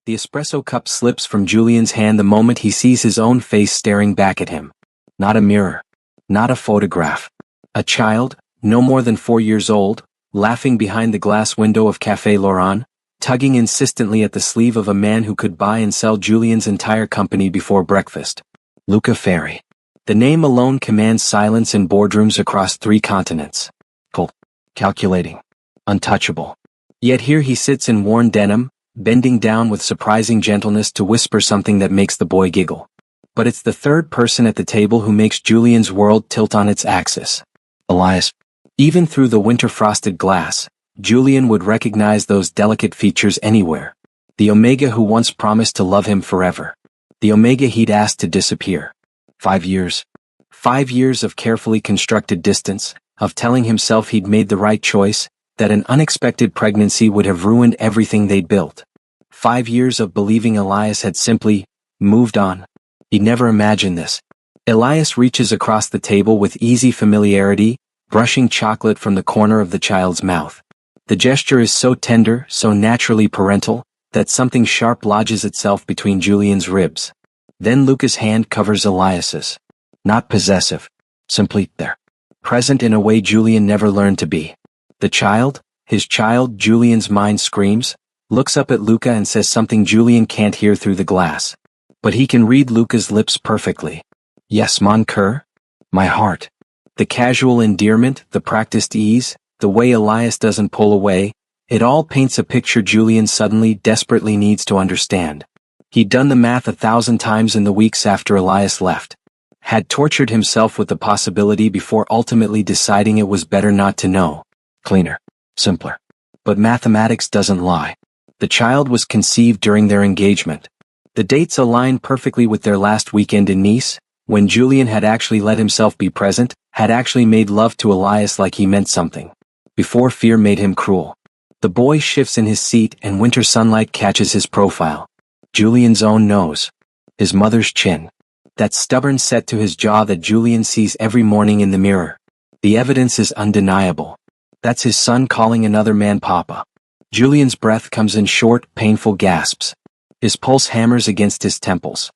The espresso cup slips from Julian's hand the moment he sees his own face staring back at him. Not a mirror. Not a photograph. A child, no more than 4 years old, laughing behind the glass window of Café Laurent, tugging insistently at the sleeve of a man who could buy and sell Julian's entire company before breakfast. Luca Ferri. The name alone commands silence in boardrooms across 3 continents. Cold. Calculating. Untouchable. Yet here he sits in worn denim, bending down with surprising gentleness to whisper something that makes the boy giggle. But it's the third person at the table who makes Julian's world tilt on its axis. Elias. Even through the winter-frosted glass, Julian would recognize those delicate features anywhere. The Omega who once promised to love him forever. The Omega he'd asked to disappear. 5 years. 5 years of carefully constructed distance, of telling himself he'd made the right choice, that an unexpected pregnancy would have ruined everything they'd built. 5 years of believing Elias had simply moved on. He'd never imagined this. Elias reaches across the table with easy familiarity, brushing chocolate from the corner of the child's mouth. The gesture is so tender, so naturally parental, that something sharp lodges itself between Julian's ribs. Then Luca's hand covers Elias's. Not possessive. Simply there. Present in a way Julian never learned to be. The child, his child, Julian's mind screams, looks up at Luca and says something Julian can't hear through the glass. But he can read Luca's lips perfectly. Yes, mon cœur? My heart. The casual endearment, the practiced ease, the way Elias doesn't pull away, it all paints a picture Julian suddenly desperately needs to understand. He'd done the math 1,000 times in the weeks after Elias left. Had tortured himself with the possibility before ultimately deciding it was better not to know. Cleaner. Simpler. But mathematics doesn't lie. The child was conceived during their engagement. The dates align perfectly with their last weekend in Nice, when Julian had actually let himself be present, had actually made love to Elias like he meant something. Before fear made him cruel. The boy shifts in his seat and winter sunlight catches his profile. Julian's own nose. His mother's chin. That stubborn set to his jaw that Julian sees every morning in the mirror. The evidence is undeniable. That's his son calling another man Papa. Julian's breath comes in short, painful gasps. His pulse hammers against his temples.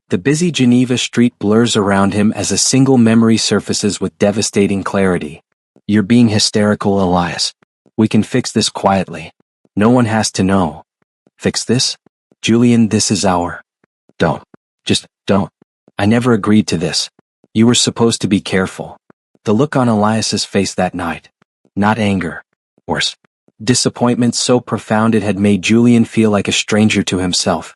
The busy Geneva street blurs around him as a single memory surfaces with devastating clarity. You're being hysterical, Elias. We can fix this quietly. No one has to know. Fix this? Julian, this is our... Don't. Just don't. I never agreed to this. You were supposed to be careful. The look on Elias's face that night. Not anger. Worse. Disappointment so profound it had made Julian feel like a stranger to himself.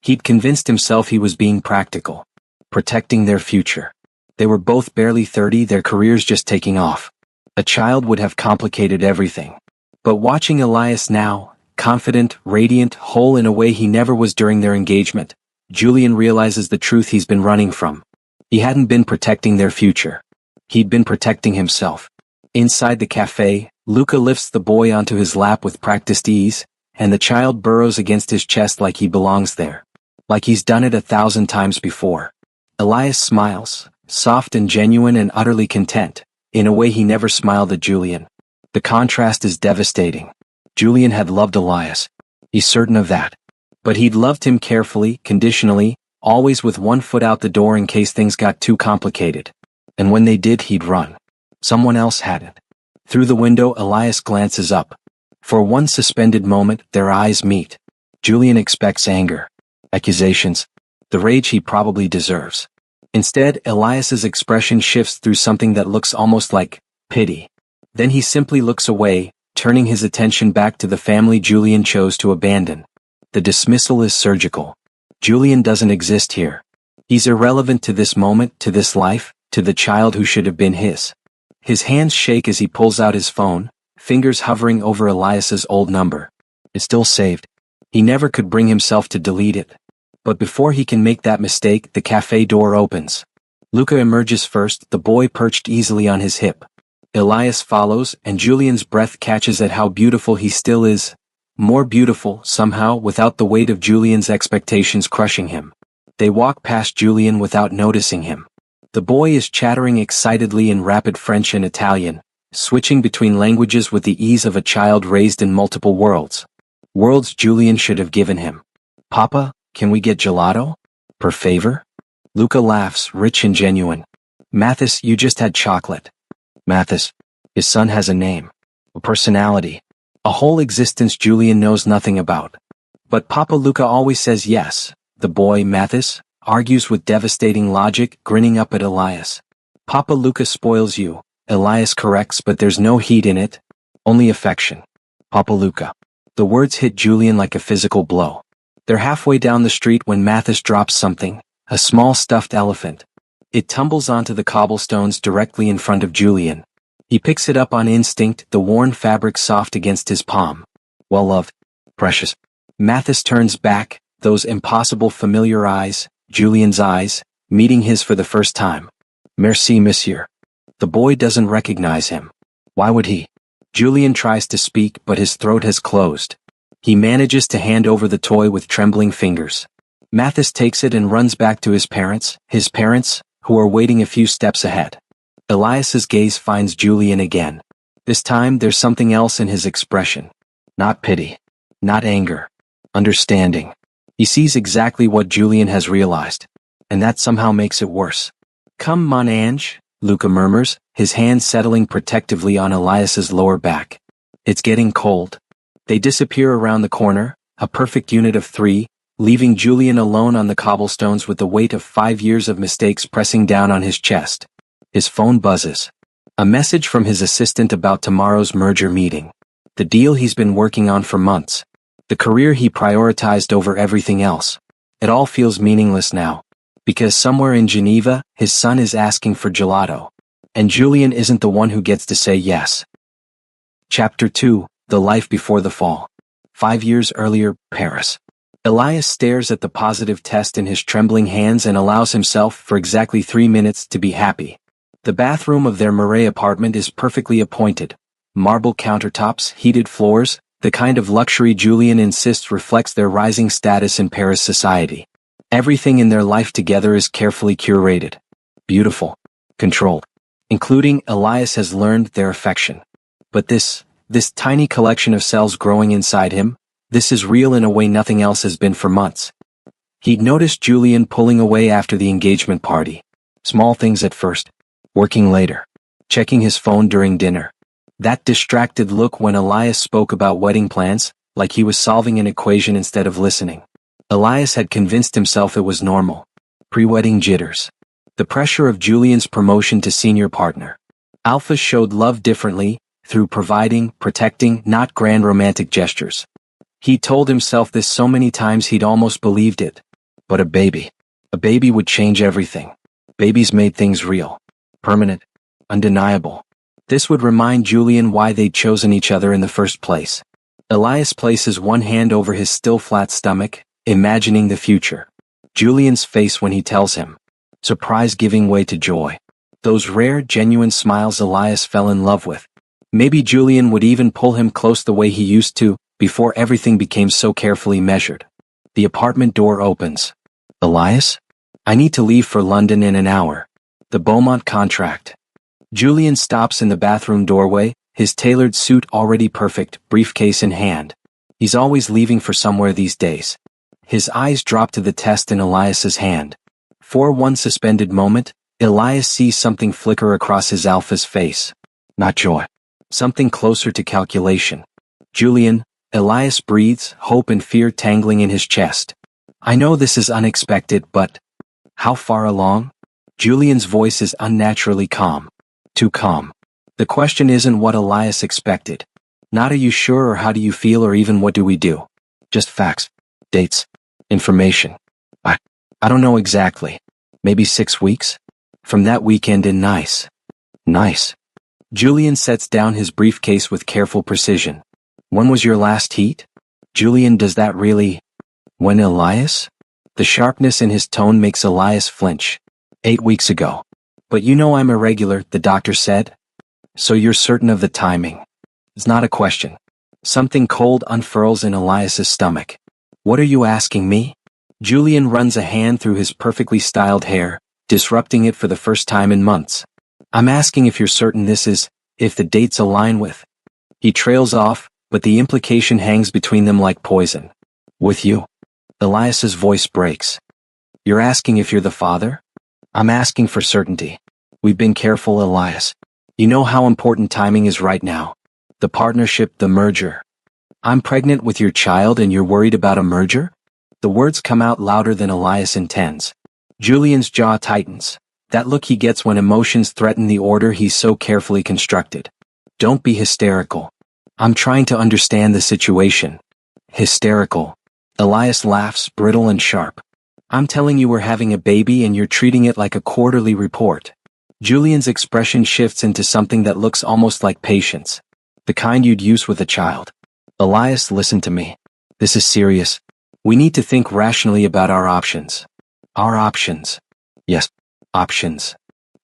He'd convinced himself he was being practical. Protecting their future. They were both barely 30, their careers just taking off. A child would have complicated everything. But watching Elias now, confident, radiant, whole in a way he never was during their engagement, Julian realizes the truth he's been running from. He hadn't been protecting their future. He'd been protecting himself. Inside the cafe, Luca lifts the boy onto his lap with practiced ease, and the child burrows against his chest like he belongs there. Like he's done it 1,000 times before. Elias smiles, soft and genuine and utterly content, in a way he never smiled at Julian. The contrast is devastating. Julian had loved Elias. He's certain of that. But he'd loved him carefully, conditionally, always with one foot out the door in case things got too complicated. And when they did, he'd run. Someone else hadn't. Through the window, Elias glances up. For one suspended moment, their eyes meet. Julian expects anger. Accusations. The rage he probably deserves. Instead, Elias's expression shifts through something that looks almost like pity. Then he simply looks away, turning his attention back to the family Julian chose to abandon. The dismissal is surgical. Julian doesn't exist here. He's irrelevant to this moment, to this life, to the child who should have been his. His hands shake as he pulls out his phone, fingers hovering over Elias's old number. It's still saved. He never could bring himself to delete it. But before he can make that mistake, the cafe door opens. Luca emerges first, the boy perched easily on his hip. Elias follows, and Julian's breath catches at how beautiful he still is. More beautiful, somehow, without the weight of Julian's expectations crushing him. They walk past Julian without noticing him. The boy is chattering excitedly in rapid French and Italian, switching between languages with the ease of a child raised in multiple worlds. Worlds Julian should have given him. Papa, can we get gelato? Per favor? Luca laughs, rich and genuine. Mathis, you just had chocolate. Mathis. His son has a name. A personality. A whole existence Julian knows nothing about. But Papa Luca always says yes. The boy, Mathis, argues with devastating logic, grinning up at Elias. Papa Luca spoils you. Elias corrects, but there's no heat in it. Only affection. Papa Luca. The words hit Julian like a physical blow. They're halfway down the street when Mathis drops something. A small stuffed elephant. It tumbles onto the cobblestones directly in front of Julian. He picks it up on instinct, the worn fabric soft against his palm. Well loved. Precious. Mathis turns back, those impossible familiar eyes, Julian's eyes, meeting his for the first time. Merci, monsieur. The boy doesn't recognize him. Why would he? Julian tries to speak, but his throat has closed. He manages to hand over the toy with trembling fingers. Mathis takes it and runs back to his parents, who are waiting a few steps ahead. Elias's gaze finds Julian again. This time there's something else in his expression. Not pity. Not anger. Understanding. He sees exactly what Julian has realized. And that somehow makes it worse. Come, mon ange, Luca murmurs, his hand settling protectively on Elias's lower back. It's getting cold. They disappear around the corner, a perfect unit of 3, leaving Julian alone on the cobblestones with the weight of 5 years of mistakes pressing down on his chest. His phone buzzes. A message from his assistant about tomorrow's merger meeting. The deal he's been working on for months. The career he prioritized over everything else. It all feels meaningless now. Because somewhere in Geneva, his son is asking for gelato. And Julian isn't the one who gets to say yes. Chapter 2, The Life Before the Fall. 5 years earlier, Paris. Elias stares at the positive test in his trembling hands and allows himself for exactly 3 minutes to be happy. The bathroom of their Marais apartment is perfectly appointed. Marble countertops, heated floors, the kind of luxury Julian insists reflects their rising status in Paris society. Everything in their life together is carefully curated. Beautiful. Controlled. Including, Elias has learned, their affection. But this tiny collection of cells growing inside him, this is real in a way nothing else has been for months. He'd noticed Julian pulling away after the engagement party. Small things at first. Working later. Checking his phone during dinner. That distracted look when Elias spoke about wedding plans, like he was solving an equation instead of listening. Elias had convinced himself it was normal. Pre-wedding jitters. The pressure of Julian's promotion to senior partner. Alpha showed love differently, through providing, protecting, not grand romantic gestures. He told himself this so many times he'd almost believed it. But a baby would change everything. Babies made things real. Permanent. Undeniable. This would remind Julian why they'd chosen each other in the first place. Elias places one hand over his still flat stomach, imagining the future. Julian's face when he tells him. Surprise giving way to joy. Those rare, genuine smiles Elias fell in love with. Maybe Julian would even pull him close the way he used to, before everything became so carefully measured. The apartment door opens. Elias? I need to leave for London in an hour. The Beaumont contract. Julian stops in the bathroom doorway, his tailored suit already perfect, briefcase in hand. He's always leaving for somewhere these days. His eyes drop to the test in Elias's hand. For one suspended moment, Elias sees something flicker across his Alpha's face. Not joy. Something closer to calculation. Julian, Elias breathes, hope and fear tangling in his chest. I know this is unexpected, but... How far along? Julian's voice is unnaturally calm. Too calm. The question isn't what Elias expected. Not are you sure or how do you feel or even what do we do. Just facts. Dates. Information. I don't know exactly. Maybe 6 weeks? From that weekend in Nice. Nice. Julian sets down his briefcase with careful precision. When was your last heat? Julian, does that really... When, Elias? The sharpness in his tone makes Elias flinch. 8 weeks ago. But you know I'm irregular, the doctor said. So you're certain of the timing. It's not a question. Something cold unfurls in Elias's stomach. What are you asking me? Julian runs a hand through his perfectly styled hair, disrupting it for the first time in months. I'm asking if you're certain this is, if the dates align with. He trails off, but the implication hangs between them like poison. With you. Elias's voice breaks. You're asking if you're the father? I'm asking for certainty. We've been careful, Elias. You know how important timing is right now. The partnership, the merger. I'm pregnant with your child and you're worried about a merger? The words come out louder than Elias intends. Julian's jaw tightens. That look he gets when emotions threaten the order he's so carefully constructed. Don't be hysterical. I'm trying to understand the situation. Hysterical. Elias laughs, brittle and sharp. I'm telling you we're having a baby and you're treating it like a quarterly report. Julian's expression shifts into something that looks almost like patience. The kind you'd use with a child. Elias, listen to me. This is serious. We need to think rationally about our options. Our options. Yes, options.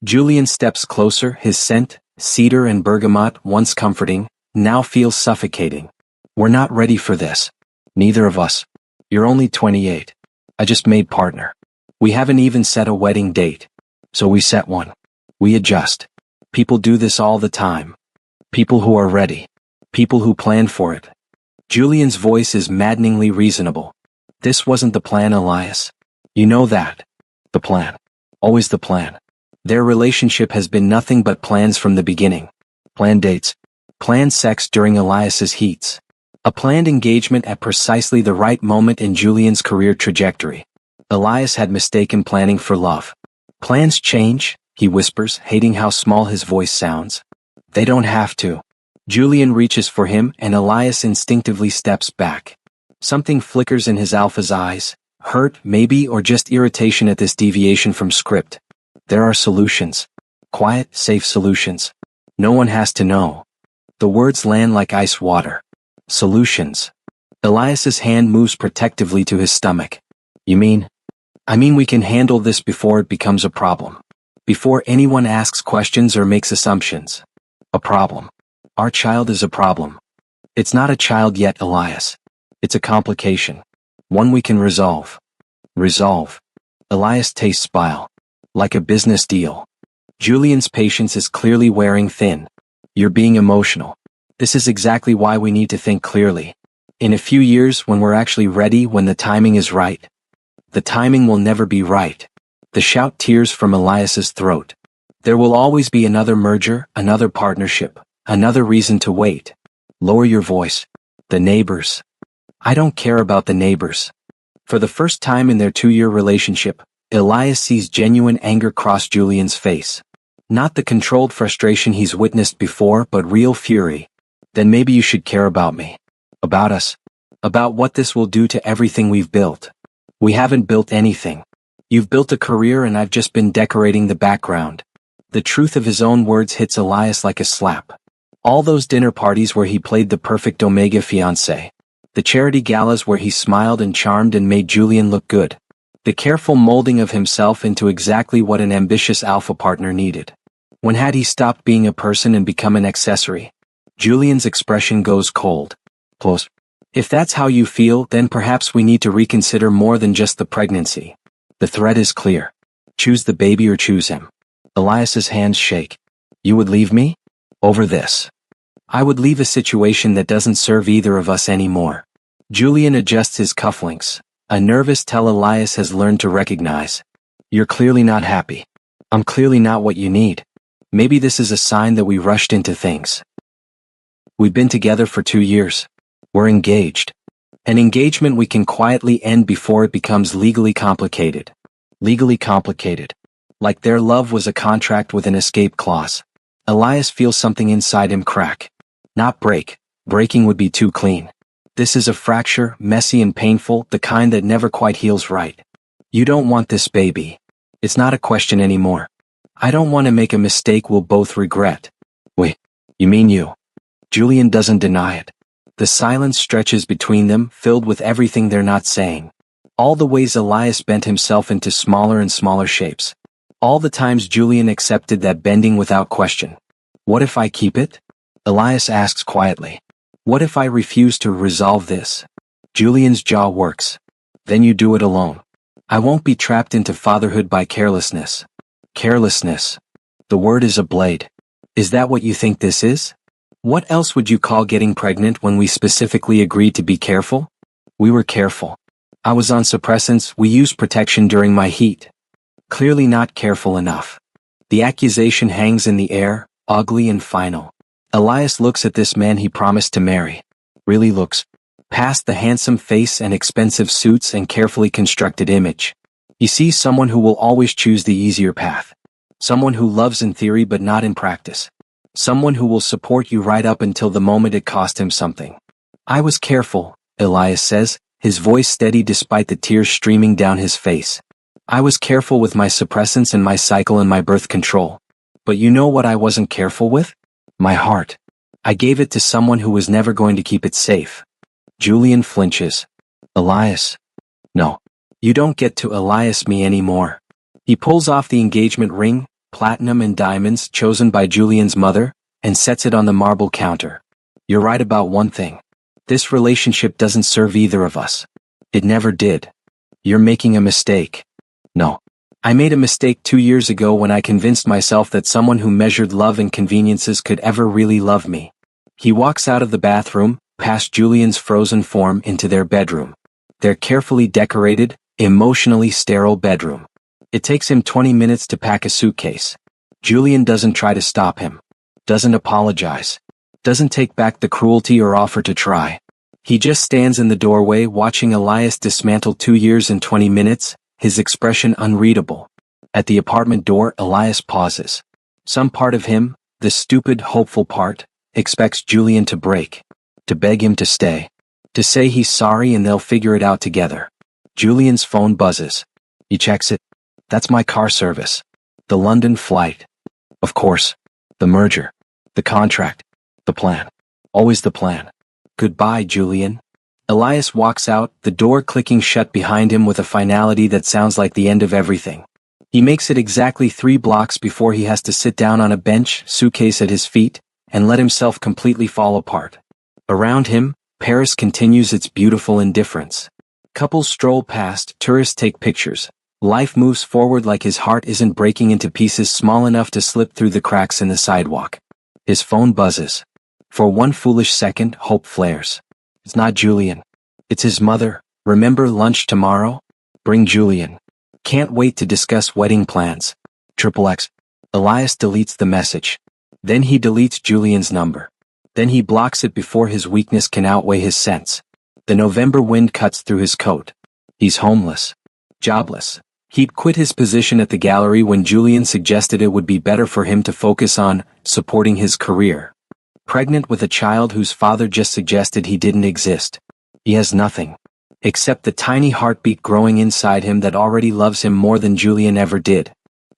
Julian steps closer, his scent, cedar and bergamot, once comforting, now feels suffocating. We're not ready for this. Neither of us. You're only 28. I just made partner. We haven't even set a wedding date. So we set one. We adjust. People do this all the time. People who are ready. People who plan for it. Julian's voice is maddeningly reasonable. This wasn't the plan, Elias. You know that. The plan. Always the plan. Their relationship has been nothing but plans from the beginning. Planned dates. Planned sex during Elias's heats. A planned engagement at precisely the right moment in Julian's career trajectory. Elias had mistaken planning for love. Plans change, he whispers, hating how small his voice sounds. They don't have to. Julian reaches for him and Elias instinctively steps back. Something flickers in his alpha's eyes, hurt maybe or just irritation at this deviation from script. There are solutions. Quiet, safe solutions. No one has to know. The words land like ice water. Solutions. Elias's hand moves protectively to his stomach. You mean? I mean we can handle this before it becomes a problem. Before anyone asks questions or makes assumptions. A problem. Our child is a problem. It's not a child yet, Elias. It's a complication. One we can resolve. Resolve. Elias tastes bile. Like a business deal. Julian's patience is clearly wearing thin. You're being emotional. This is exactly why we need to think clearly. In a few years, when we're actually ready, when the timing is right. The timing will never be right. The shout tears from Elias's throat. There will always be another merger, another partnership, another reason to wait. Lower your voice. The neighbors. I don't care about the neighbors. For the first time in their 2-year relationship, Elias sees genuine anger cross Julian's face. Not the controlled frustration he's witnessed before, but real fury. Then maybe you should care about me. About us. About what this will do to everything we've built. We haven't built anything. You've built a career and I've just been decorating the background. The truth of his own words hits Elias like a slap. All those dinner parties where he played the perfect Omega fiancé. The charity galas where he smiled and charmed and made Julian look good. The careful molding of himself into exactly what an ambitious alpha partner needed. When had he stopped being a person and become an accessory? Julian's expression goes cold. Close. If that's how you feel, then perhaps we need to reconsider more than just the pregnancy. The threat is clear. Choose the baby or choose him. Elias's hands shake. You would leave me? Over this. I would leave a situation that doesn't serve either of us anymore. Julian adjusts his cufflinks. A nervous tell Elias has learned to recognize. You're clearly not happy. I'm clearly not what you need. Maybe this is a sign that we rushed into things. We've been together for 2 years. We're engaged. An engagement we can quietly end before it becomes legally complicated. Legally complicated. Like their love was a contract with an escape clause. Elias feels something inside him crack. Not break. Breaking would be too clean. This is a fracture, messy and painful, the kind that never quite heals right. You don't want this baby. It's not a question anymore. I don't want to make a mistake we'll both regret. Wait, you mean you? Julian doesn't deny it. The silence stretches between them, filled with everything they're not saying. All the ways Elias bent himself into smaller and smaller shapes. All the times Julian accepted that bending without question. What if I keep it? Elias asks quietly. What if I refuse to resolve this? Julian's jaw works. Then you do it alone. I won't be trapped into fatherhood by carelessness. Carelessness. The word is a blade. Is that what you think this is? What else would you call getting pregnant when we specifically agreed to be careful? We were careful. I was on suppressants. We used protection during my heat. Clearly not careful enough. The accusation hangs in the air, ugly and final. Elias looks at this man he promised to marry. Really looks past the handsome face and expensive suits and carefully constructed image. He sees someone who will always choose the easier path. Someone who loves in theory but not in practice. Someone who will support you right up until the moment it cost him something. I was careful, Elias says, his voice steady despite the tears streaming down his face. I was careful with my suppressants and my cycle and my birth control. But you know what I wasn't careful with? My heart. I gave it to someone who was never going to keep it safe. Julian flinches. Elias. No. You don't get to Elias me anymore. He pulls off the engagement ring, platinum and diamonds chosen by Julian's mother, and sets it on the marble counter. You're right about one thing. This relationship doesn't serve either of us. It never did. You're making a mistake. No. I made a mistake 2 years ago when I convinced myself that someone who measured love and conveniences could ever really love me. He walks out of the bathroom, past Julian's frozen form into their bedroom. Their carefully decorated, emotionally sterile bedroom. It takes him 20 minutes to pack a suitcase. Julian doesn't try to stop him. Doesn't apologize. Doesn't take back the cruelty or offer to try. He just stands in the doorway watching Elias dismantle 2 years in 20 minutes, his expression unreadable. At the apartment door, Elias pauses. Some part of him, the stupid, hopeful part, expects Julian to break. To beg him to stay. To say he's sorry and they'll figure it out together. Julian's phone buzzes. He checks it. That's my car service. The London flight. Of course. The merger. The contract. The plan. Always the plan. Goodbye, Julian. Elias walks out, the door clicking shut behind him with a finality that sounds like the end of everything. He makes it exactly 3 blocks before he has to sit down on a bench, suitcase at his feet, and let himself completely fall apart. Around him, Paris continues its beautiful indifference. Couples stroll past, tourists take pictures. Life moves forward like his heart isn't breaking into pieces small enough to slip through the cracks in the sidewalk. His phone buzzes. For one foolish second, hope flares. It's not Julian. It's his mother. Remember lunch tomorrow? Bring Julian. Can't wait to discuss wedding plans. XXX. Elias deletes the message. Then he deletes Julian's number. Then he blocks it before his weakness can outweigh his sense. The November wind cuts through his coat. He's homeless. Jobless. He'd quit his position at the gallery when Julian suggested it would be better for him to focus on supporting his career. Pregnant with a child whose father just suggested he didn't exist. He has nothing. Except the tiny heartbeat growing inside him that already loves him more than Julian ever did.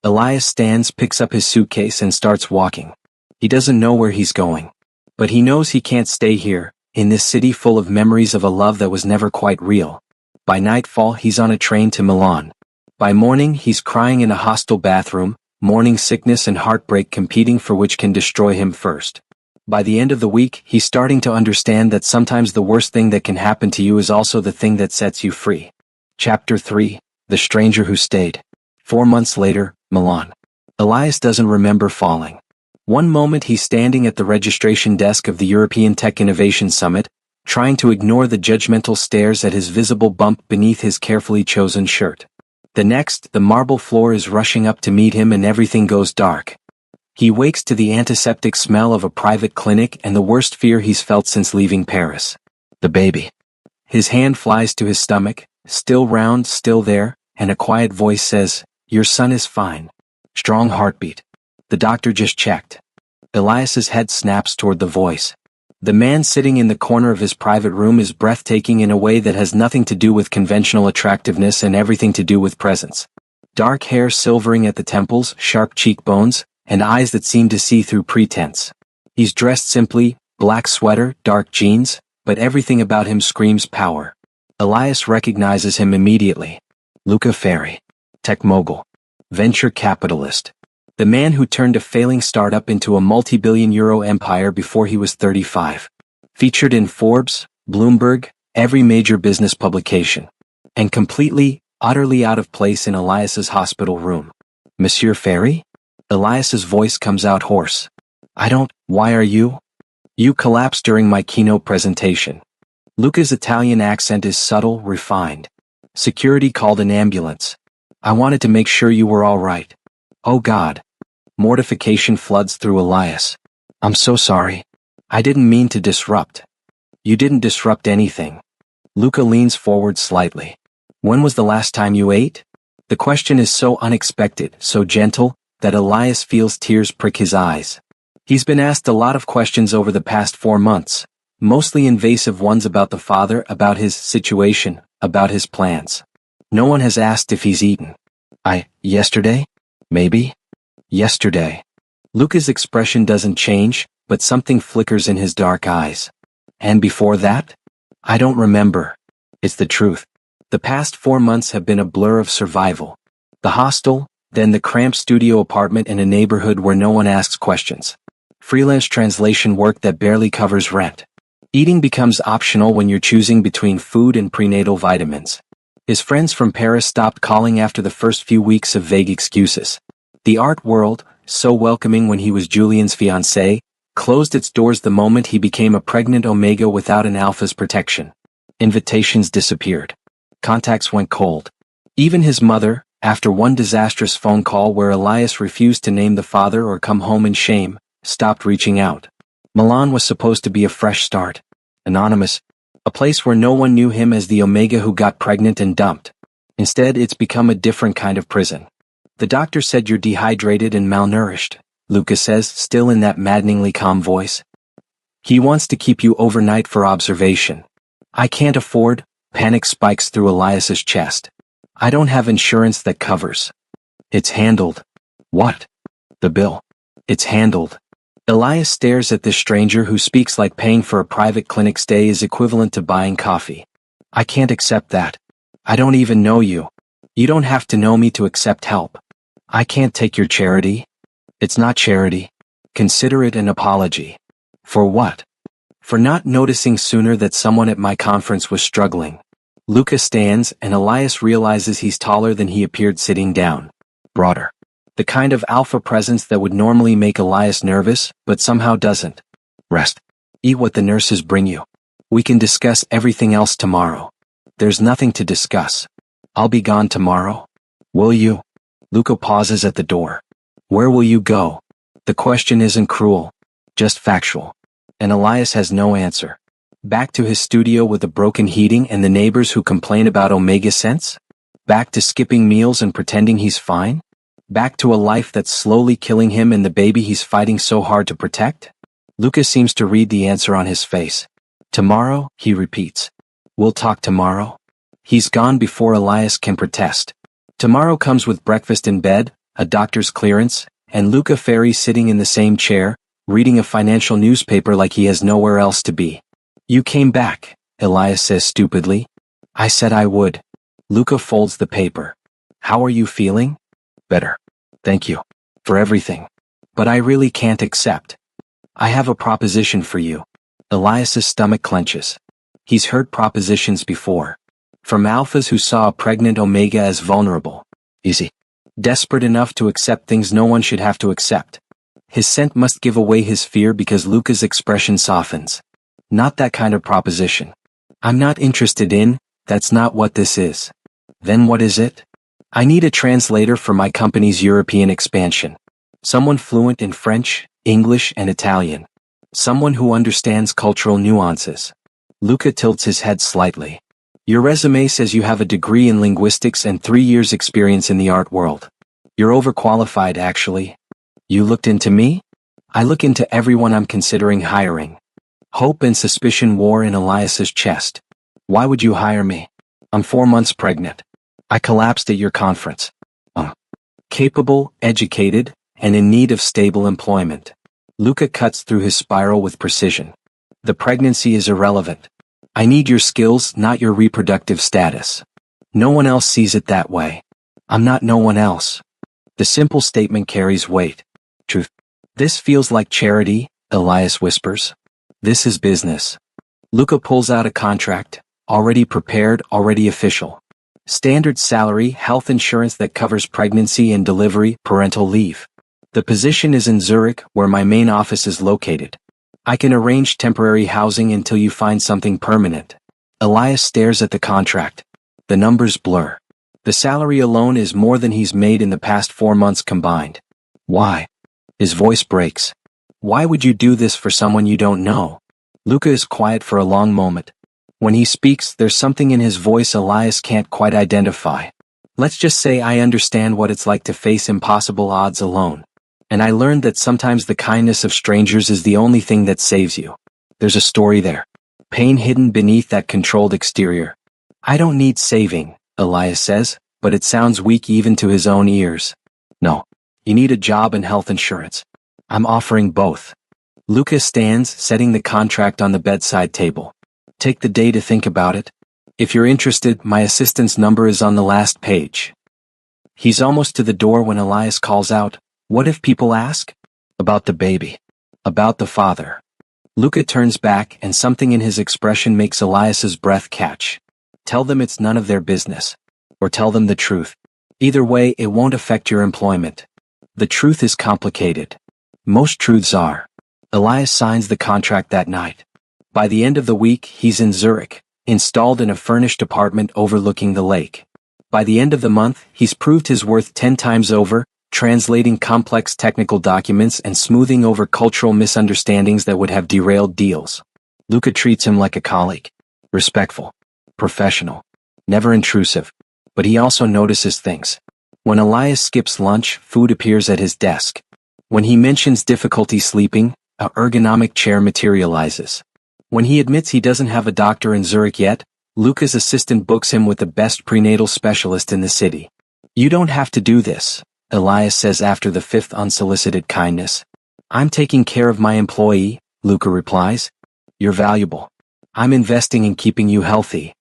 Elias stands, picks up his suitcase and starts walking. He doesn't know where he's going. But he knows he can't stay here, in this city full of memories of a love that was never quite real. By nightfall he's on a train to Milan. By morning he's crying in a hostel bathroom, morning sickness and heartbreak competing for which can destroy him first. By the end of the week he's starting to understand that sometimes the worst thing that can happen to you is also the thing that sets you free. Chapter 3. The Stranger Who Stayed. 4 months later, Milan. Elias doesn't remember falling. One moment he's standing at the registration desk of the European Tech Innovation Summit, trying to ignore the judgmental stares at his visible bump beneath his carefully chosen shirt. The next, the marble floor is rushing up to meet him and everything goes dark. He wakes to the antiseptic smell of a private clinic and the worst fear he's felt since leaving Paris. The baby. His hand flies to his stomach, still round, still there, and a quiet voice says, "Your son is fine." Strong heartbeat. The doctor just checked. Elias's head snaps toward the voice. The man sitting in the corner of his private room is breathtaking in a way that has nothing to do with conventional attractiveness and everything to do with presence. Dark hair silvering at the temples, sharp cheekbones, and eyes that seem to see through pretense. He's dressed simply, black sweater, dark jeans, but everything about him screams power. Elias recognizes him immediately. Luca Ferri. Tech mogul. Venture capitalist. The man who turned a failing startup into a multi-billion-euro empire before he was 35. Featured in Forbes, Bloomberg, every major business publication. And completely, utterly out of place in Elias's hospital room. Monsieur Ferri? Elias's voice comes out hoarse. Why are you? You collapsed during my keynote presentation. Luca's Italian accent is subtle, refined. Security called an ambulance. I wanted to make sure you were all right. Oh God. Mortification floods through Elias. I'm so sorry. I didn't mean to disrupt. You didn't disrupt anything. Luca leans forward slightly. When was the last time you ate? The question is so unexpected, so gentle, that Elias feels tears prick his eyes. He's been asked a lot of questions over the past 4 months, mostly invasive ones about the father, about his situation, about his plans. No one has asked if he's eaten. Yesterday? Maybe? Yesterday. Luca's expression doesn't change, but something flickers in his dark eyes. And before that? I don't remember. It's the truth. The past 4 months have been a blur of survival. The hostel, then the cramped studio apartment in a neighborhood where no one asks questions. Freelance translation work that barely covers rent. Eating becomes optional when you're choosing between food and prenatal vitamins. His friends from Paris stopped calling after the first few weeks of vague excuses. The art world, so welcoming when he was Julian's fiancée, closed its doors the moment he became a pregnant Omega without an alpha's protection. Invitations disappeared. Contacts went cold. Even his mother, after one disastrous phone call where Elias refused to name the father or come home in shame, stopped reaching out. Milan was supposed to be a fresh start. Anonymous. A place where no one knew him as the Omega who got pregnant and dumped. Instead, it's become a different kind of prison. The doctor said you're dehydrated and malnourished, Luca says, still in that maddeningly calm voice. He wants to keep you overnight for observation. I can't afford. Panic spikes through Elias's chest. I don't have insurance that covers. It's handled. What? The bill. It's handled. Elias stares at this stranger who speaks like paying for a private clinic stay is equivalent to buying coffee. I can't accept that. I don't even know you. You don't have to know me to accept help. I can't take your charity. It's not charity. Consider it an apology. For what? For not noticing sooner that someone at my conference was struggling. Luca stands and Elias realizes he's taller than he appeared sitting down. Broader. The kind of alpha presence that would normally make Elias nervous, but somehow doesn't. Rest. Eat what the nurses bring you. We can discuss everything else tomorrow. There's nothing to discuss. I'll be gone tomorrow. Will you? Luca pauses at the door. Where will you go? The question isn't cruel. Just factual. And Elias has no answer. Back to his studio with the broken heating and the neighbors who complain about Omega Sense? Back to skipping meals and pretending he's fine? Back to a life that's slowly killing him and the baby he's fighting so hard to protect? Luca seems to read the answer on his face. Tomorrow, he repeats. We'll talk tomorrow. He's gone before Elias can protest. Tomorrow comes with breakfast in bed, a doctor's clearance, and Luca Ferri sitting in the same chair, reading a financial newspaper like he has nowhere else to be. You came back, Elias says stupidly. I said I would. Luca folds the paper. How are you feeling? Better. Thank you. For everything. But I really can't accept. I have a proposition for you. Elias's stomach clenches. He's heard propositions before. From alphas who saw a pregnant Omega as vulnerable. Easy. Desperate enough to accept things no one should have to accept. His scent must give away his fear because Luca's expression softens. Not that kind of proposition. I'm not interested in, that's not what this is. Then what is it? I need a translator for my company's European expansion. Someone fluent in French, English, and Italian. Someone who understands cultural nuances. Luca tilts his head slightly. Your resume says you have a degree in linguistics and 3 years experience in the art world. You're overqualified, actually. You looked into me? I look into everyone I'm considering hiring. Hope and suspicion war in Elias's chest. Why would you hire me? I'm 4 months pregnant. I collapsed at your conference. Capable, educated, and in need of stable employment. Luca cuts through his spiral with precision. The pregnancy is irrelevant. I need your skills, not your reproductive status. No one else sees it that way. I'm not no one else. The simple statement carries weight. Truth. This feels like charity, Elias whispers. This is business. Luca pulls out a contract, already prepared, already official. Standard salary, health insurance that covers pregnancy and delivery, parental leave. The position is in Zurich, where my main office is located. I can arrange temporary housing until you find something permanent. Elias stares at the contract. The numbers blur. The salary alone is more than he's made in the past 4 months combined. Why? His voice breaks. Why would you do this for someone you don't know? Luca is quiet for a long moment. When he speaks, there's something in his voice Elias can't quite identify. Let's just say I understand what it's like to face impossible odds alone. And I learned that sometimes the kindness of strangers is the only thing that saves you. There's a story there. Pain hidden beneath that controlled exterior. I don't need saving, Elias says, but it sounds weak even to his own ears. No. You need a job and health insurance. I'm offering both. Luca stands, setting the contract on the bedside table. Take the day to think about it. If you're interested, my assistant's number is on the last page. He's almost to the door when Elias calls out, "What if people ask?" About the baby. About the father. Luca turns back and something in his expression makes Elias's breath catch. Tell them it's none of their business. Or tell them the truth. Either way, it won't affect your employment. The truth is complicated. Most truths are. Elias signs the contract that night. By the end of the week, he's in Zurich, installed in a furnished apartment overlooking the lake. By the end of the month, he's proved his worth 10 times over, translating complex technical documents and smoothing over cultural misunderstandings that would have derailed deals. Luca treats him like a colleague. Respectful. Professional. Never intrusive. But he also notices things. When Elias skips lunch, food appears at his desk. When he mentions difficulty sleeping, an ergonomic chair materializes. When he admits he doesn't have a doctor in Zurich yet, Luca's assistant books him with the best prenatal specialist in the city. You don't have to do this, Elias says after the 5th unsolicited kindness. I'm taking care of my employee, Luca replies. You're valuable. I'm investing in keeping you healthy.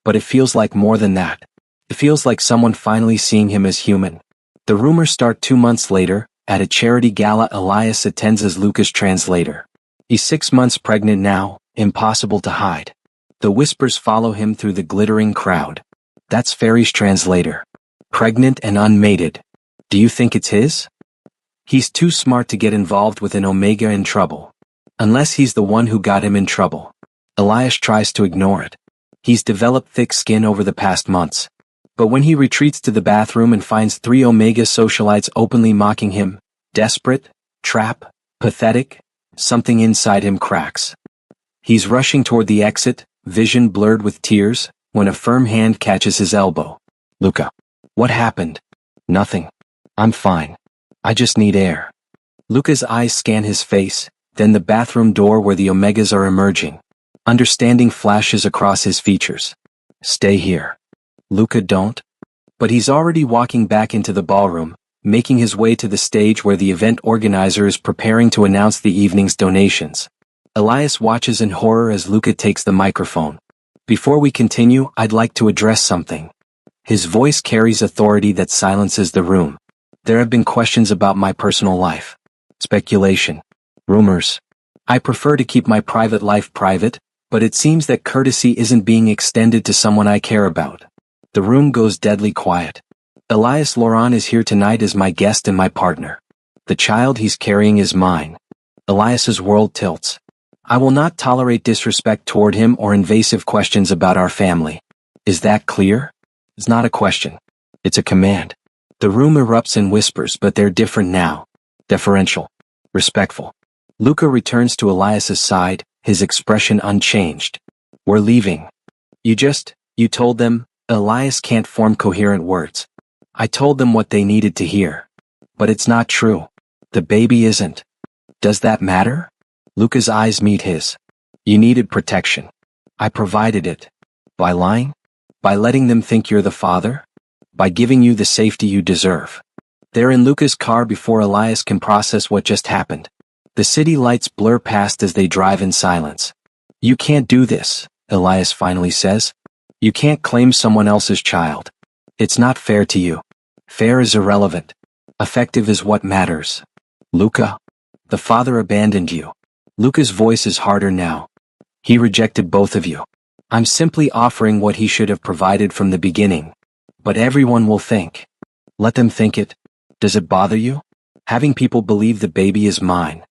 But it feels like more than that. It feels like someone finally seeing him as human. The rumors start 2 months later. At a charity gala, Elias attends as Luca's translator. He's 6 months pregnant now, impossible to hide. The whispers follow him through the glittering crowd. That's Ferry's translator. Pregnant and unmated. Do you think it's his? He's too smart to get involved with an Omega in trouble. Unless he's the one who got him in trouble. Elias tries to ignore it. He's developed thick skin over the past months. But when he retreats to the bathroom and finds 3 Omega socialites openly mocking him, desperate, trap, pathetic, something inside him cracks. He's rushing toward the exit, vision blurred with tears, when a firm hand catches his elbow. Luca. What happened? Nothing. I'm fine. I just need air. Luca's eyes scan his face, then the bathroom door where the Omegas are emerging. Understanding flashes across his features. Stay here. Luca, don't. But he's already walking back into the ballroom, making his way to the stage where the event organizer is preparing to announce the evening's donations. Elias watches in horror as Luca takes the microphone. Before we continue, I'd like to address something. His voice carries authority that silences the room. There have been questions about my personal life. Speculation. Rumors. I prefer to keep my private life private, but it seems that courtesy isn't being extended to someone I care about. The room goes deadly quiet. Elias Laurent is here tonight as my guest and my partner. The child he's carrying is mine. Elias's world tilts. I will not tolerate disrespect toward him or invasive questions about our family. Is that clear? It's not a question. It's a command. The room erupts in whispers, but they're different now. Deferential. Respectful. Luca returns to Elias's side, his expression unchanged. We're leaving. You told them. Elias can't form coherent words. I told them what they needed to hear. But it's not true. The baby isn't. Does that matter? Luca's eyes meet his. You needed protection. I provided it. By lying? By letting them think you're the father? By giving you the safety you deserve. They're in Luca's car before Elias can process what just happened. The city lights blur past as they drive in silence. You can't do this, Elias finally says. You can't claim someone else's child. It's not fair to you. Fair is irrelevant. Effective is what matters. Luca. The father abandoned you. Luca's voice is harder now. He rejected both of you. I'm simply offering what he should have provided from the beginning. But everyone will think. Let them think it. Does it bother you? Having people believe the baby is mine.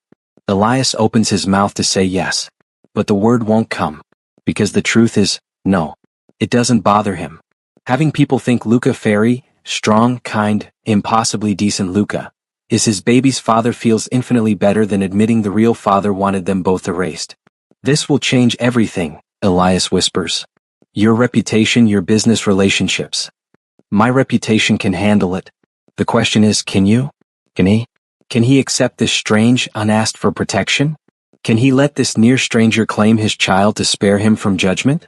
Elias opens his mouth to say yes. But the word won't come. Because the truth is, no. It doesn't bother him. Having people think Luca fairy, strong, kind, impossibly decent Luca, is his baby's father feels infinitely better than admitting the real father wanted them both erased. This will change everything, Elias whispers. Your reputation, your business relationships. My reputation can handle it. The question is, can you? Can he? Can he accept this strange, unasked for protection? Can he let this near stranger claim his child to spare him from judgment?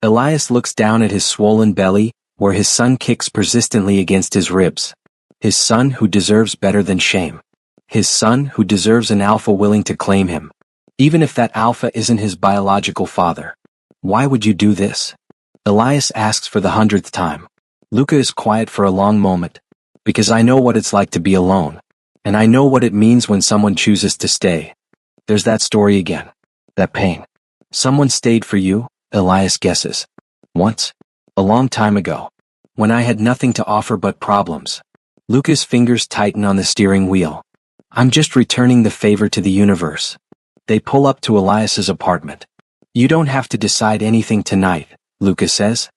Elias looks down at his swollen belly, where his son kicks persistently against his ribs. His son who deserves better than shame. His son who deserves an alpha willing to claim him. Even if that alpha isn't his biological father. Why would you do this? Elias asks for the 100th time. Luca is quiet for a long moment. Because I know what it's like to be alone. And I know what it means when someone chooses to stay. There's that story again. That pain. Someone stayed for you, Elias guesses. Once. A long time ago. When I had nothing to offer but problems. Luca's fingers tighten on the steering wheel. I'm just returning the favor to the universe. They pull up to Elias's apartment. You don't have to decide anything tonight, Luca says.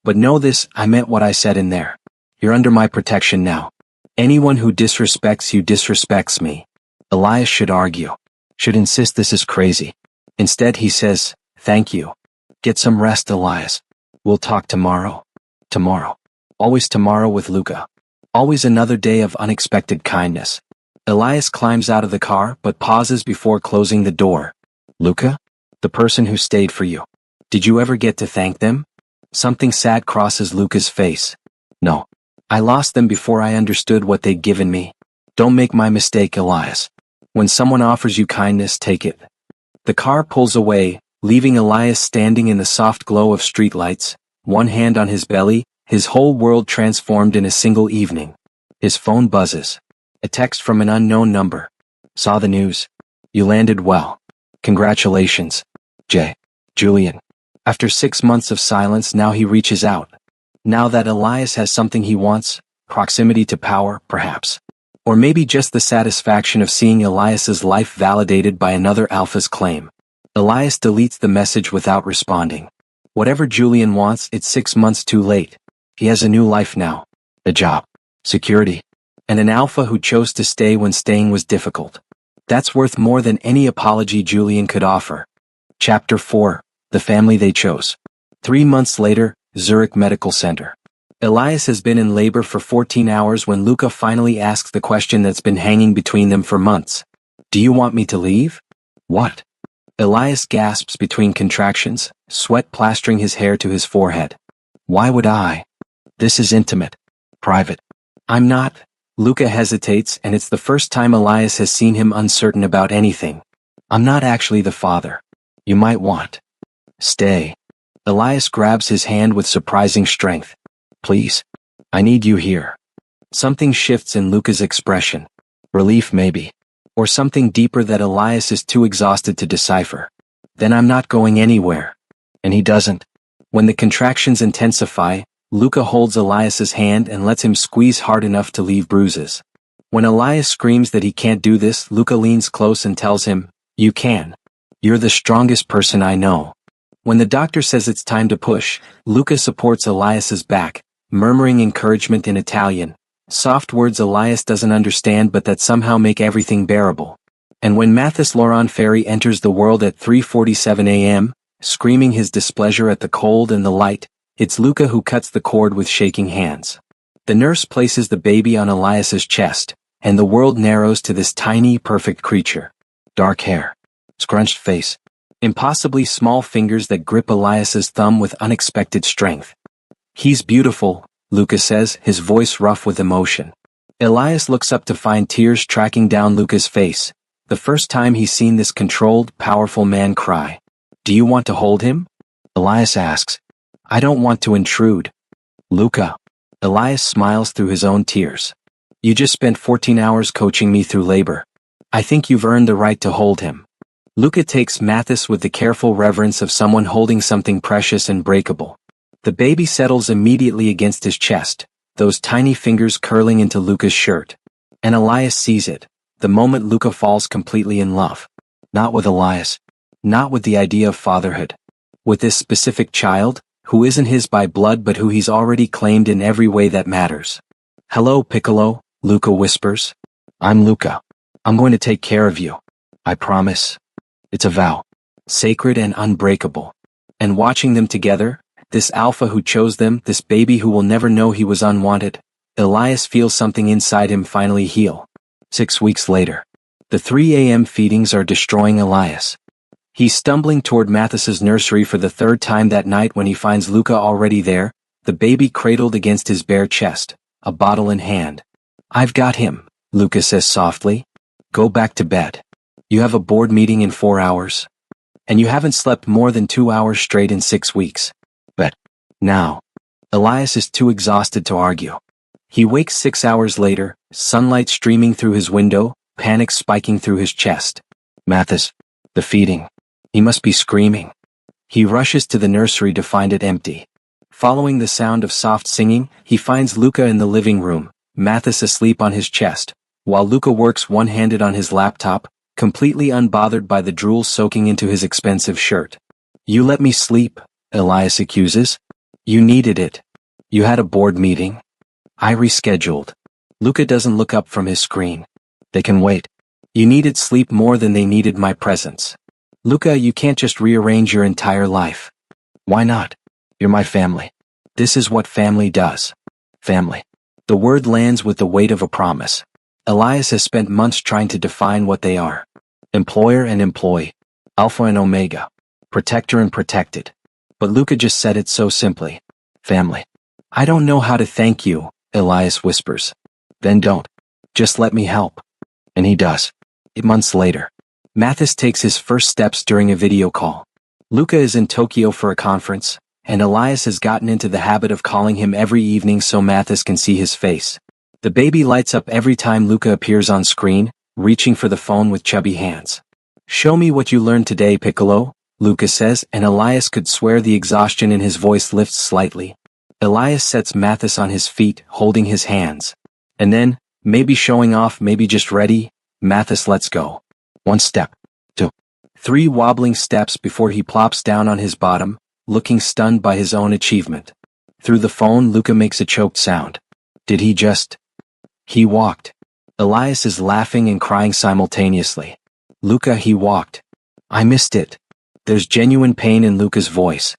But know this, I meant what I said in there. You're under my protection now. Anyone who disrespects you disrespects me. Elias should argue. Should insist this is crazy. Instead he says, thank you. Get some rest, Elias. We'll talk tomorrow. Tomorrow. Always tomorrow with Luca. Always another day of unexpected kindness. Elias climbs out of the car but pauses before closing the door. Luca? The person who stayed for you. Did you ever get to thank them? Something sad crosses Luca's face. No. I lost them before I understood what they'd given me. Don't make my mistake, Elias. When someone offers you kindness, take it. The car pulls away, leaving Elias standing in the soft glow of streetlights, one hand on his belly, his whole world transformed in a single evening. His phone buzzes. A text from an unknown number. Saw the news. You landed well. Congratulations. J. Julian. After 6 months of silence, now he reaches out. Now that Elias has something he wants, proximity to power, perhaps. Or maybe just the satisfaction of seeing Elias's life validated by another alpha's claim. Elias deletes the message without responding. Whatever Julian wants, it's 6 months too late. He has a new life now. A job. Security. And an alpha who chose to stay when staying was difficult. That's worth more than any apology Julian could offer. Chapter 4. The family they chose. 3 months later, Zurich Medical Center. Elias has been in labor for 14 hours when Luca finally asks the question that's been hanging between them for months. Do you want me to leave? What? Elias gasps between contractions, sweat plastering his hair to his forehead. Why would I? This is intimate. Private. I'm not. Luca hesitates, and it's the first time Elias has seen him uncertain about anything. I'm not actually the father. You might want. Stay. Elias grabs his hand with surprising strength. Please. I need you here. Something shifts in Luca's expression. Relief maybe. Or something deeper that Elias is too exhausted to decipher. Then I'm not going anywhere. And he doesn't. When the contractions intensify, Luca holds Elias's hand and lets him squeeze hard enough to leave bruises. When Elias screams that he can't do this, Luca leans close and tells him, You can. You're the strongest person I know. When the doctor says it's time to push, Luca supports Elias's back, murmuring encouragement in Italian. Soft words Elias doesn't understand but that somehow make everything bearable. And when Mathis Laurent Ferry enters the world at 3:47 a.m., screaming his displeasure at the cold and the light, it's Luca who cuts the cord with shaking hands. The nurse places the baby on Elias's chest, and the world narrows to this tiny, perfect creature. Dark hair. Scrunched face. Impossibly small fingers that grip Elias's thumb with unexpected strength. He's beautiful, Luca says, his voice rough with emotion. Elias looks up to find tears tracking down Luca's face, the first time he's seen this controlled, powerful man cry. Do you want to hold him? Elias asks. I don't want to intrude. Luca. Elias smiles through his own tears. You just spent 14 hours coaching me through labor. I think you've earned the right to hold him. Luca takes Mathis with the careful reverence of someone holding something precious and breakable. The baby settles immediately against his chest, those tiny fingers curling into Luca's shirt. And Elias sees it, the moment Luca falls completely in love. Not with Elias. Not with the idea of fatherhood. With this specific child, who isn't his by blood but who he's already claimed in every way that matters. "Hello, Piccolo," Luca whispers. "I'm Luca. I'm going to take care of you. I promise." It's a vow. Sacred and unbreakable. And watching them together, this alpha who chose them, this baby who will never know he was unwanted, Elias feels something inside him finally heal. 6 weeks later. The 3 a.m. feedings are destroying Elias. He's stumbling toward Mathis's nursery for the third time that night when he finds Luca already there, the baby cradled against his bare chest, a bottle in hand. "I've got him," Luca says softly. "Go back to bed. You have a board meeting in 4 hours. And you haven't slept more than 2 hours straight in 6 weeks. But now." Elias is too exhausted to argue. He wakes 6 hours later, sunlight streaming through his window, panic spiking through his chest. Mathis. The feeding. He must be screaming. He rushes to the nursery to find it empty. Following the sound of soft singing, he finds Luca in the living room, Mathis asleep on his chest, while Luca works one-handed on his laptop, completely unbothered by the drool soaking into his expensive shirt. "You let me sleep," Elias accuses. "You needed it. You had a board meeting. I rescheduled." Luca doesn't look up from his screen. "They can wait. You needed sleep more than they needed my presence. Luca, you can't just rearrange your entire life." "Why not? You're my family. This is what family does." Family. The word lands with the weight of a promise. Elias has spent months trying to define what they are. Employer and employee. Alpha and Omega. Protector and protected. But Luca just said it so simply. Family. "I don't know how to thank you," Elias whispers. "Then don't. Just let me help." And he does. 8 months later. Mathis takes his first steps during a video call. Luca is in Tokyo for a conference, and Elias has gotten into the habit of calling him every evening so Mathis can see his face. The baby lights up every time Luca appears on screen, reaching for the phone with chubby hands. "Show me what you learned today, Piccolo," Luca says, and Elias could swear the exhaustion in his voice lifts slightly. Elias sets Mathis on his feet, holding his hands. And then, maybe showing off, maybe just ready, Mathis lets go. 1 step. 2. 3 wobbling steps before he plops down on his bottom, looking stunned by his own achievement. Through the phone, Luca makes a choked sound. Did he just... He walked. Elias is laughing and crying simultaneously. "Luca, he walked. I missed it." There's genuine pain in Luca's voice.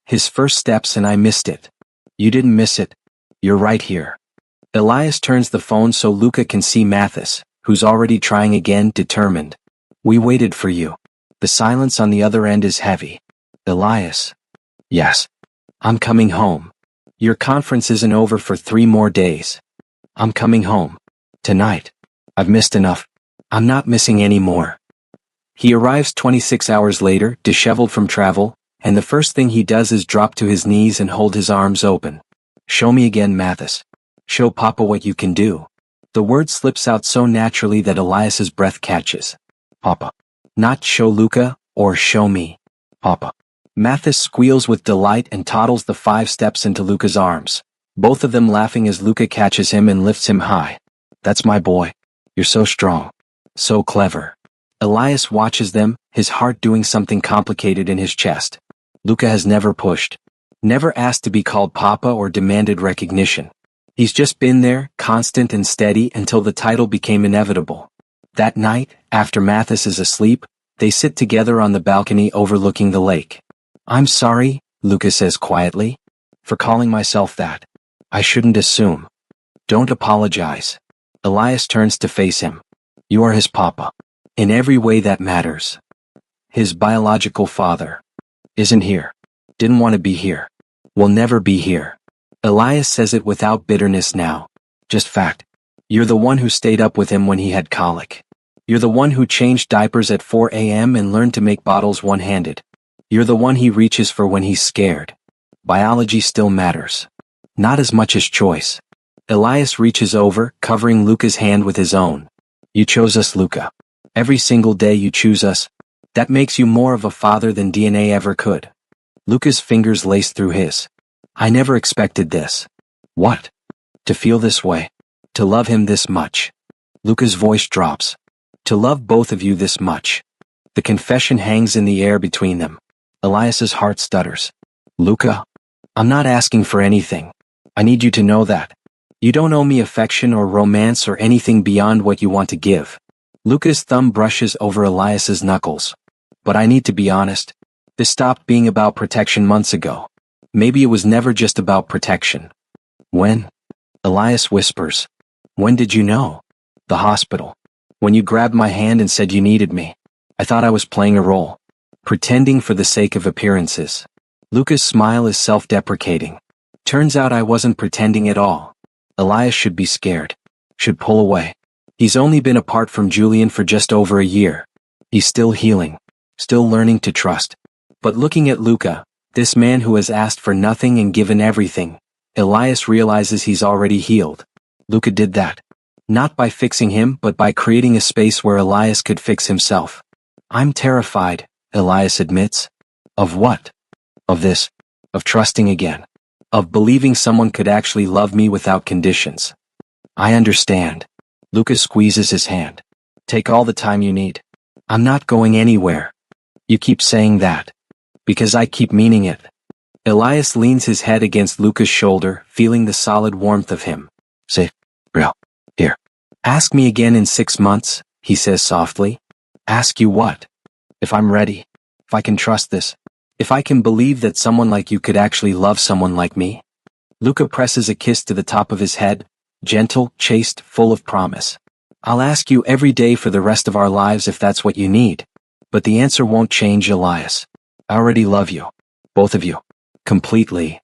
"His first steps and I missed it." "You didn't miss it. You're right here." Elias turns the phone so Luca can see Mathis, who's already trying again, determined. "We waited for you." The silence on the other end is heavy. "Elias." "Yes. I'm coming home. Your conference isn't over for 3 more days. I'm coming home. Tonight. I've missed enough. I'm not missing any more." He arrives 26 hours later, disheveled from travel, and the first thing he does is drop to his knees and hold his arms open. "Show me again, Mathis. Show Papa what you can do." The word slips out so naturally that Elias's breath catches. "Papa." Not "show Luca," or "show me." "Papa." Mathis squeals with delight and toddles the 5 steps into Luca's arms, both of them laughing as Luca catches him and lifts him high. "That's my boy. You're so strong. So clever." Elias watches them, his heart doing something complicated in his chest. Luca has never pushed. Never asked to be called Papa or demanded recognition. He's just been there, constant and steady, until the title became inevitable. That night, after Mathis is asleep, they sit together on the balcony overlooking the lake. "I'm sorry," Luca says quietly, "for calling myself that. I shouldn't assume." "Don't apologize." Elias turns to face him. "You are his papa. In every way that matters. His biological father. Isn't here. Didn't want to be here. Will never be here." Elias says it without bitterness now. Just fact. "You're the one who stayed up with him when he had colic. You're the one who changed diapers at 4 a.m. and learned to make bottles one-handed. You're the one he reaches for when he's scared. Biology still matters. Not as much as choice." Elias reaches over, covering Luca's hand with his own. "You chose us, Luca. Every single day you choose us. That makes you more of a father than DNA ever could." Luca's fingers lace through his. "I never expected this." "What?" "To feel this way. To love him this much." Luca's voice drops. "To love both of you this much." The confession hangs in the air between them. Elias's heart stutters. "Luca?" I'm not asking for anything. I need you to know that. You don't owe me affection or romance or anything beyond what you want to give. Luca's thumb brushes over Elias's knuckles. But I need to be honest. This stopped being about protection months ago. Maybe it was never just about protection. When? Elias whispers. When did you know? The hospital. When you grabbed my hand and said you needed me. I thought I was playing a role. Pretending for the sake of appearances. Luca's smile is self-deprecating. Turns out I wasn't pretending at all. Elias should be scared. Should pull away. He's only been apart from Julian for just over a year. He's still healing. Still learning to trust. But looking at Luca, this man who has asked for nothing and given everything, Elias realizes he's already healed. Luca did that. Not by fixing him, but by creating a space where Elias could fix himself. I'm terrified, Elias admits. Of what? Of this. Of trusting again. Of believing someone could actually love me without conditions. I understand. Luca squeezes his hand. Take all the time you need. I'm not going anywhere. You keep saying that. Because I keep meaning it. Elias leans his head against Luca's shoulder, feeling the solid warmth of him. Say, real. Here. Ask me again in 6 months, he says softly. Ask you what? If I'm ready. If I can trust this. If I can believe that someone like you could actually love someone like me. Luca presses a kiss to the top of his head, gentle, chaste, full of promise. I'll ask you every day for the rest of our lives if that's what you need. But the answer won't change, Elias. I already love you. Both of you. Completely.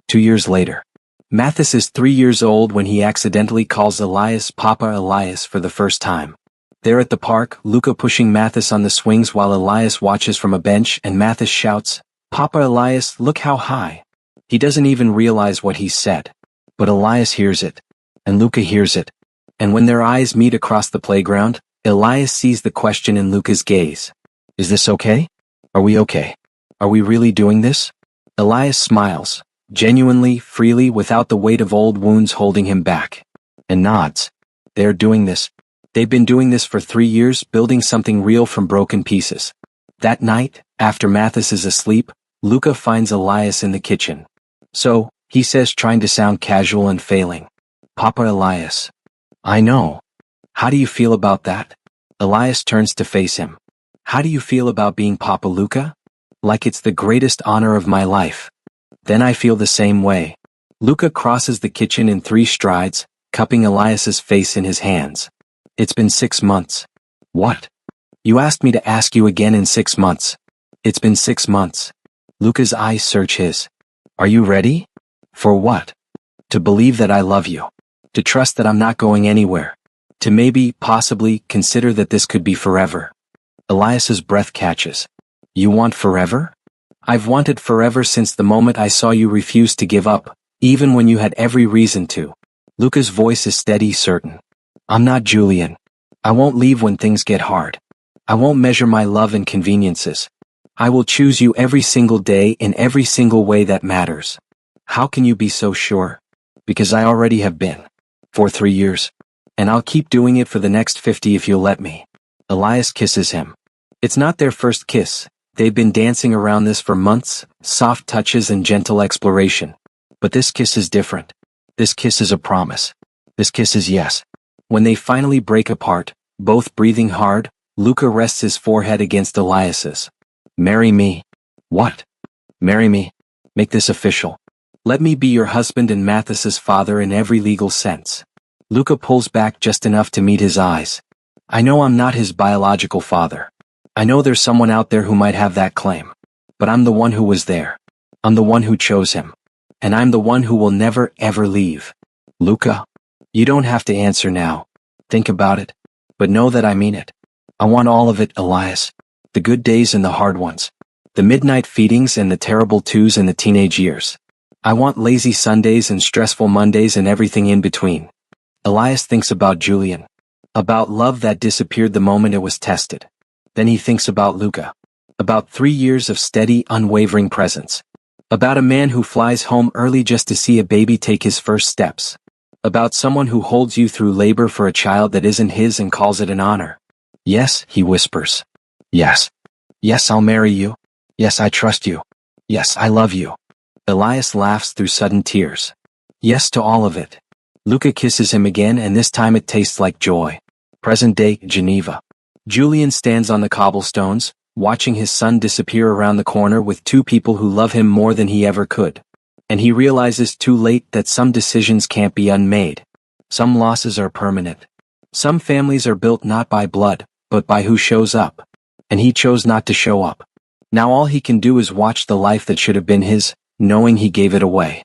2 years later. Mathis is 3 years old when he accidentally calls Elias Papa Elias for the first time. There at the park, Luca pushing Mathis on the swings while Elias watches from a bench and Mathis shouts, Papa Elias, look how high. He doesn't even realize what he said. But Elias hears it. And Luca hears it. And when their eyes meet across the playground, Elias sees the question in Luca's gaze. Is this okay? Are we okay? Are we really doing this? Elias smiles, genuinely, freely, without the weight of old wounds holding him back. And nods. They're doing this. They've been doing this for 3 years, building something real from broken pieces. That night, after Mathis is asleep, Luca finds Elias in the kitchen. So, he says, trying to sound casual and failing. Papa Elias. I know. How do you feel about that? Elias turns to face him. How do you feel about being Papa Luca? Like it's the greatest honor of my life. Then I feel the same way. Luca crosses the kitchen in 3 strides, cupping Elias's face in his hands. It's been 6 months. What? You asked me to ask you again in 6 months. It's been 6 months. Luca's eyes search his. Are you ready? For what? To believe that I love you. To trust that I'm not going anywhere. To maybe, possibly, consider that this could be forever. Elias's breath catches. You want forever? I've wanted forever since the moment I saw you refuse to give up, even when you had every reason to. Luca's voice is steady, certain. I'm not Julian. I won't leave when things get hard. I won't measure my love in conveniences. I will choose you every single day in every single way that matters. How can you be so sure? Because I already have been. For 3 years. And I'll keep doing it for the next 50 if you'll let me. Elias kisses him. It's not their first kiss. They've been dancing around this for months, soft touches and gentle exploration. But this kiss is different. This kiss is a promise. This kiss is yes. When they finally break apart, both breathing hard, Luca rests his forehead against Elias's. Marry me. What? Marry me. Make this official. Let me be your husband and Mathis's father in every legal sense. Luca pulls back just enough to meet his eyes. I know I'm not his biological father. I know there's someone out there who might have that claim. But I'm the one who was there. I'm the one who chose him. And I'm the one who will never ever leave. Luca, you don't have to answer now. Think about it. But know that I mean it. I want all of it, Elias. The good days and the hard ones. The midnight feedings and the terrible twos and the teenage years. I want lazy Sundays and stressful Mondays and everything in between. Elias thinks about Julian. About love that disappeared the moment it was tested. Then he thinks about Luca. About 3 years of steady, unwavering presence. About a man who flies home early just to see a baby take his first steps. About someone who holds you through labor for a child that isn't his and calls it an honor. Yes, he whispers. Yes. Yes, I'll marry you. Yes, I trust you. Yes, I love you. Elias laughs through sudden tears. Yes to all of it. Luca kisses him again, and this time it tastes like joy. Present-day Geneva. Julian stands on the cobblestones, watching his son disappear around the corner with two people who love him more than he ever could. And he realizes too late that some decisions can't be unmade. Some losses are permanent. Some families are built not by blood, but by who shows up. And he chose not to show up. Now all he can do is watch the life that should have been his, knowing he gave it away.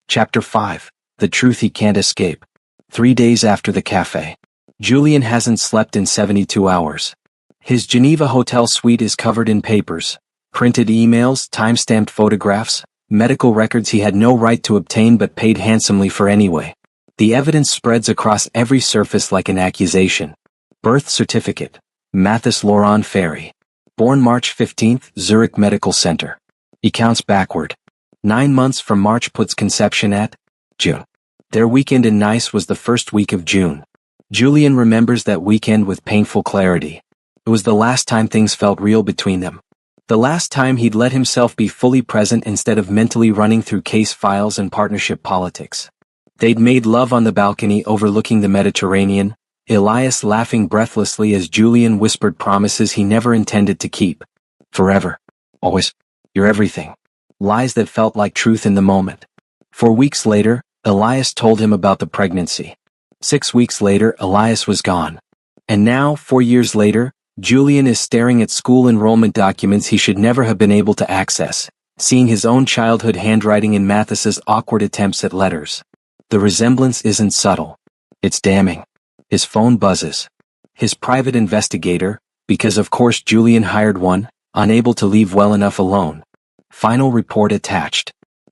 Chapter 5. The Truth He Can't Escape. 3 days after the cafe. Julian hasn't slept in 72 hours. His Geneva hotel suite is covered in papers, printed emails, time-stamped photographs, medical records he had no right to obtain but paid handsomely for anyway. The evidence spreads across every surface like an accusation. Birth certificate. Mathis Laurent Ferry. Born March 15, Zurich Medical Center. He counts backward. 9 months from March puts conception at June. Their weekend in Nice was the first week of June. Julian remembers that weekend with painful clarity. It was the last time things felt real between them. The last time he'd let himself be fully present instead of mentally running through case files and partnership politics. They'd made love on the balcony overlooking the Mediterranean, Elias laughing breathlessly as Julian whispered promises he never intended to keep. Forever. Always. You're everything. Lies that felt like truth in the moment. 4 weeks later, Elias told him about the pregnancy. 6 weeks later, Elias was gone. And now, 4 years later, Julian is staring at school enrollment documents he should never have been able to access, seeing his own childhood handwriting in Mathis's awkward attempts at letters. The resemblance isn't subtle. It's damning. His phone buzzes. His private investigator, because of course Julian hired one, unable to leave well enough alone. Final report attached.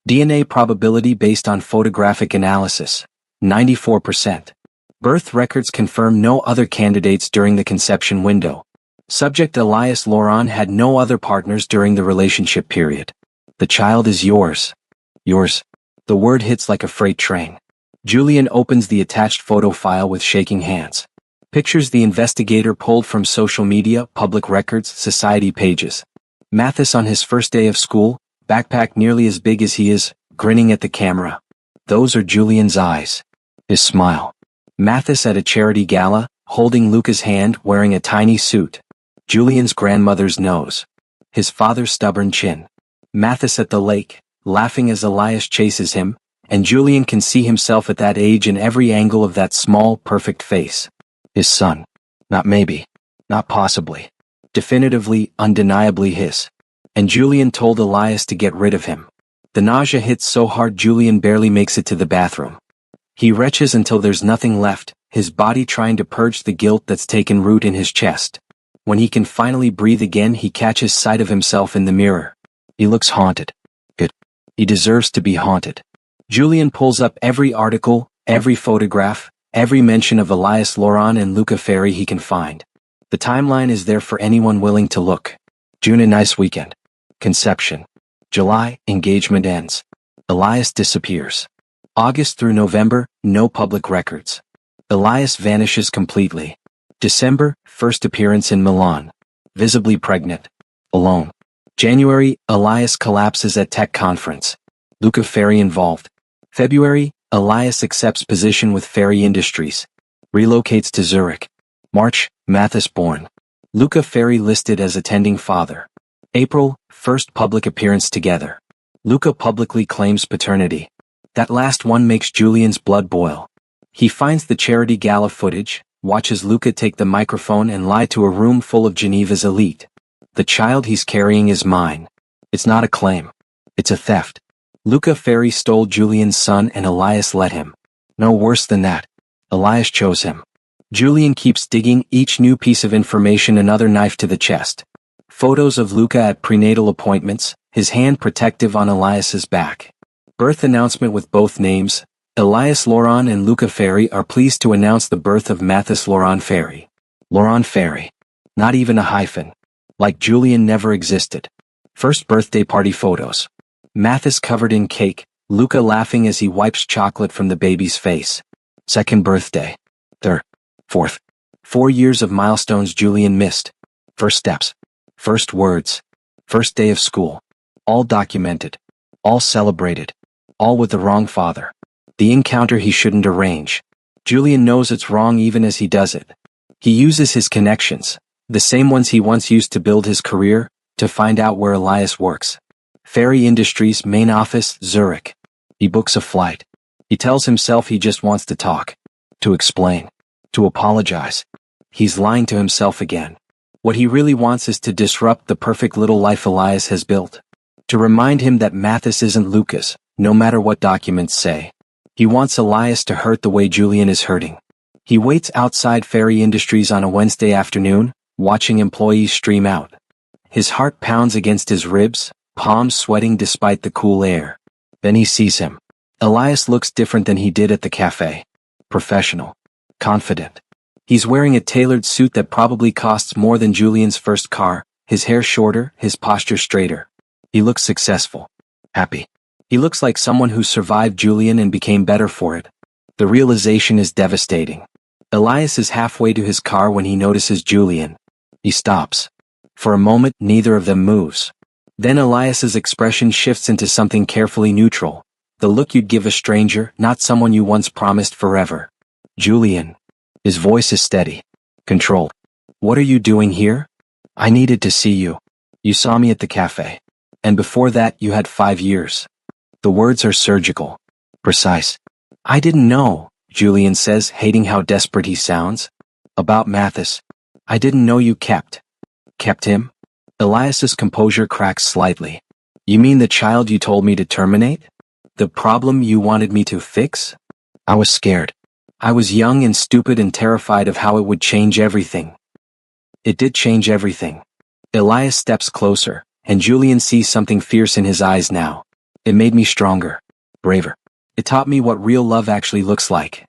DNA probability based on photographic analysis. 94%. Birth records confirm no other candidates during the conception window. Subject Elias Laurent had no other partners during the relationship period. The child is yours. Yours. The word hits like a freight train. Julian opens the attached photo file with shaking hands. Pictures the investigator pulled from social media, public records, society pages. Mathis on his first day of school, backpack nearly as big as he is, grinning at the camera. Those are Julian's eyes. His smile. Mathis at a charity gala, holding Luca's hand, wearing a tiny suit. Julian's grandmother's nose. His father's stubborn chin. Mathis at the lake, laughing as Elias chases him, and Julian can see himself at that age in every angle of that small, perfect face. His son. Not maybe. Not possibly. Definitively, undeniably his. And Julian told Elias to get rid of him. The nausea hits so hard Julian barely makes it to the bathroom. He retches until there's nothing left, his body trying to purge the guilt that's taken root in his chest. When he can finally breathe again, he catches sight of himself in the mirror. He looks haunted. Good. He deserves to be haunted. Julian pulls up every article, every photograph, every mention of Elias Laurent and Luca Ferry he can find. The timeline is there for anyone willing to look. June, a nice weekend. Conception. July, engagement ends. Elias disappears. August through November, no public records. Elias vanishes completely. December, first appearance in Milan. Visibly pregnant. Alone. January, Elias collapses at tech conference. Luca Ferry involved. February, Elias accepts position with Ferry Industries. Relocates to Zurich. March, Mathis born. Luca Ferry listed as attending father. April, first public appearance together. Luca publicly claims paternity. That last one makes Julian's blood boil. He finds the charity gala footage, watches Luca take the microphone and lie to a room full of Geneva's elite. The child he's carrying is mine. It's not a claim. It's a theft. Luca Ferry stole Julian's son and Elias let him. No worse than that. Elias chose him. Julian keeps digging, each new piece of information another knife to the chest. Photos of Luca at prenatal appointments, his hand protective on Elias's back. Birth announcement with both names. Elias Laurent and Luca Ferry are pleased to announce the birth of Mathis Laurent Ferry. Laurent Ferry. Not even a hyphen. Like Julian never existed. First birthday party photos. Mathis covered in cake, Luca laughing as he wipes chocolate from the baby's face. Second birthday. Third. Fourth. 4 years of milestones Julian missed. First steps. First words. First day of school. All documented. All celebrated. All with the wrong father. The encounter he shouldn't arrange. Julian knows it's wrong even as he does it. He uses his connections, the same ones he once used to build his career, to find out where Elias works. Ferry Industries main office, Zurich. He books a flight. He tells himself he just wants to talk. To explain. To apologize. He's lying to himself again. What he really wants is to disrupt the perfect little life Elias has built. To remind him that Mathis isn't Lucas, no matter what documents say. He wants Elias to hurt the way Julian is hurting. He waits outside Ferry Industries on a Wednesday afternoon, watching employees stream out. His heart pounds against his ribs, palms sweating despite the cool air. Then he sees him. Elias looks different than he did at the cafe. Professional. Confident. He's wearing a tailored suit that probably costs more than Julian's first car, his hair shorter, his posture straighter. He looks successful. Happy. He looks like someone who survived Julian and became better for it. The realization is devastating. Elias is halfway to his car when he notices Julian. He stops. For a moment, neither of them moves. Then Elias's expression shifts into something carefully neutral. The look you'd give a stranger, not someone you once promised forever. Julian. His voice is steady. Controlled. What are you doing here? I needed to see you. You saw me at the cafe. And before that, you had 5 years. The words are surgical. Precise. I didn't know, Julian says, hating how desperate he sounds. About Mathis. I didn't know you kept him? Elias's composure cracks slightly. You mean the child you told me to terminate? The problem you wanted me to fix? I was scared. I was young and stupid and terrified of how it would change everything. It did change everything. Elias steps closer, and Julian sees something fierce in his eyes now. It made me stronger. Braver. It taught me what real love actually looks like.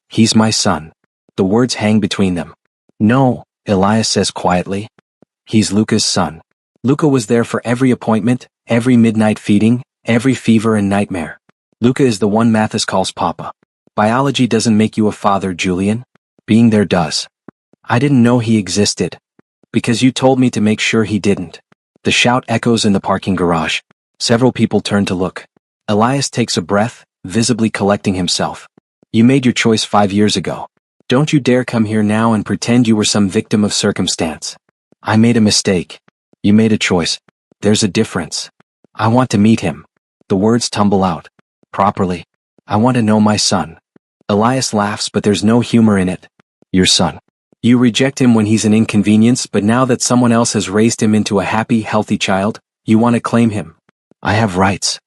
He's my son. The words hang between them. No, Elias says quietly. He's Luca's son. Luca was there for every appointment, every midnight feeding, every fever and nightmare. Luca is the one Mathis calls Papa. Biology doesn't make you a father, Julian. Being there does. I didn't know he existed. Because you told me to make sure he didn't. The shout echoes in the parking garage. Several people turn to look. Elias takes a breath, visibly collecting himself. You made your choice 5 years ago. Don't you dare come here now and pretend you were some victim of circumstance. I made a mistake. You made a choice. There's a difference. I want to meet him. The words tumble out. Properly. I want to know my son. Elias laughs, but there's no humor in it. Your son. You reject him when he's an inconvenience, but now that someone else has raised him into a happy, healthy child, you want to claim him. I have rights.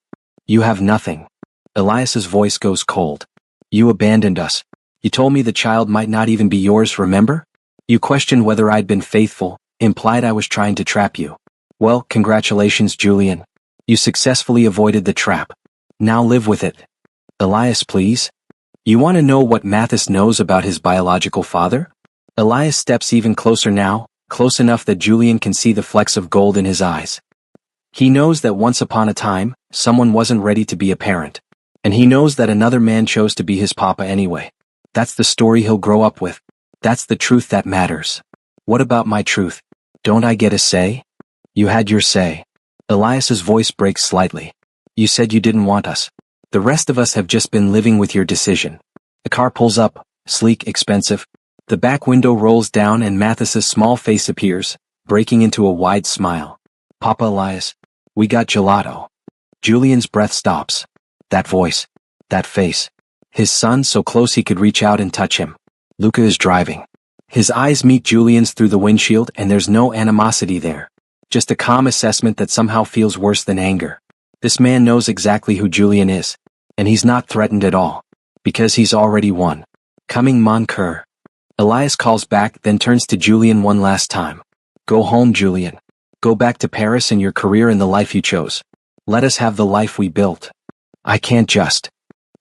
You have nothing. Elias's voice goes cold. You abandoned us. You told me the child might not even be yours, remember? You questioned whether I'd been faithful, implied I was trying to trap you. Well, congratulations, Julian. You successfully avoided the trap. Now live with it. Elias, please. You want to know what Mathis knows about his biological father? Elias steps even closer now, close enough that Julian can see the flecks of gold in his eyes. He knows that once upon a time, someone wasn't ready to be a parent. And he knows that another man chose to be his papa anyway. That's the story he'll grow up with. That's the truth that matters. What about my truth? Don't I get a say? You had your say. Elias's voice breaks slightly. You said you didn't want us. The rest of us have just been living with your decision. The car pulls up, sleek, expensive. The back window rolls down and Mathis's small face appears, breaking into a wide smile. Papa Elias, we got gelato. Julian's breath stops. That voice. That face. His son so close he could reach out and touch him. Luca is driving. His eyes meet Julian's through the windshield and there's no animosity there. Just a calm assessment that somehow feels worse than anger. This man knows exactly who Julian is. And he's not threatened at all. Because he's already won. Coming mon cœur. Elias calls back, then turns to Julian one last time. Go home, Julian. Go back to Paris and your career and the life you chose. Let us have the life we built. I can't just.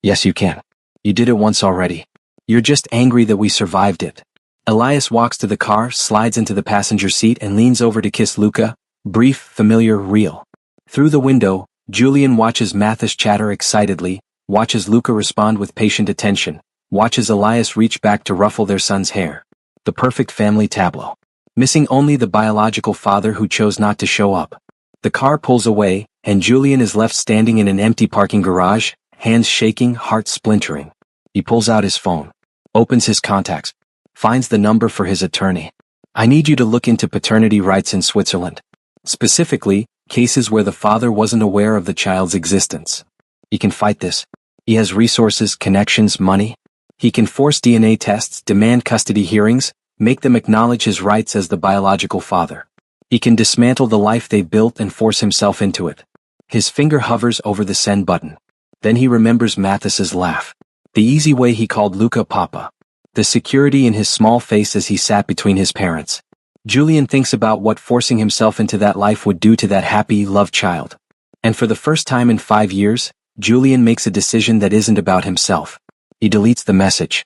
Yes, you can. You did it once already. You're just angry that we survived it. Elias walks to the car, slides into the passenger seat and leans over to kiss Luca. Brief, familiar, real. Through the window, Julian watches Mathis chatter excitedly, watches Luca respond with patient attention, watches Elias reach back to ruffle their son's hair. The perfect family tableau. Missing only the biological father who chose not to show up. The car pulls away, and Julian is left standing in an empty parking garage, hands shaking, heart splintering. He pulls out his phone, opens his contacts, finds the number for his attorney. I need you to look into paternity rights in Switzerland. Specifically, cases where the father wasn't aware of the child's existence. He can fight this. He has resources, connections, money. He can force DNA tests, demand custody hearings, make them acknowledge his rights as the biological father. He can dismantle the life they built and force himself into it. His finger hovers over the send button. Then he remembers Mathis's laugh. The easy way he called Luca Papa. The security in his small face as he sat between his parents. Julian thinks about what forcing himself into that life would do to that happy, loved child. And for the first time in 5 years, Julian makes a decision that isn't about himself. He deletes the message.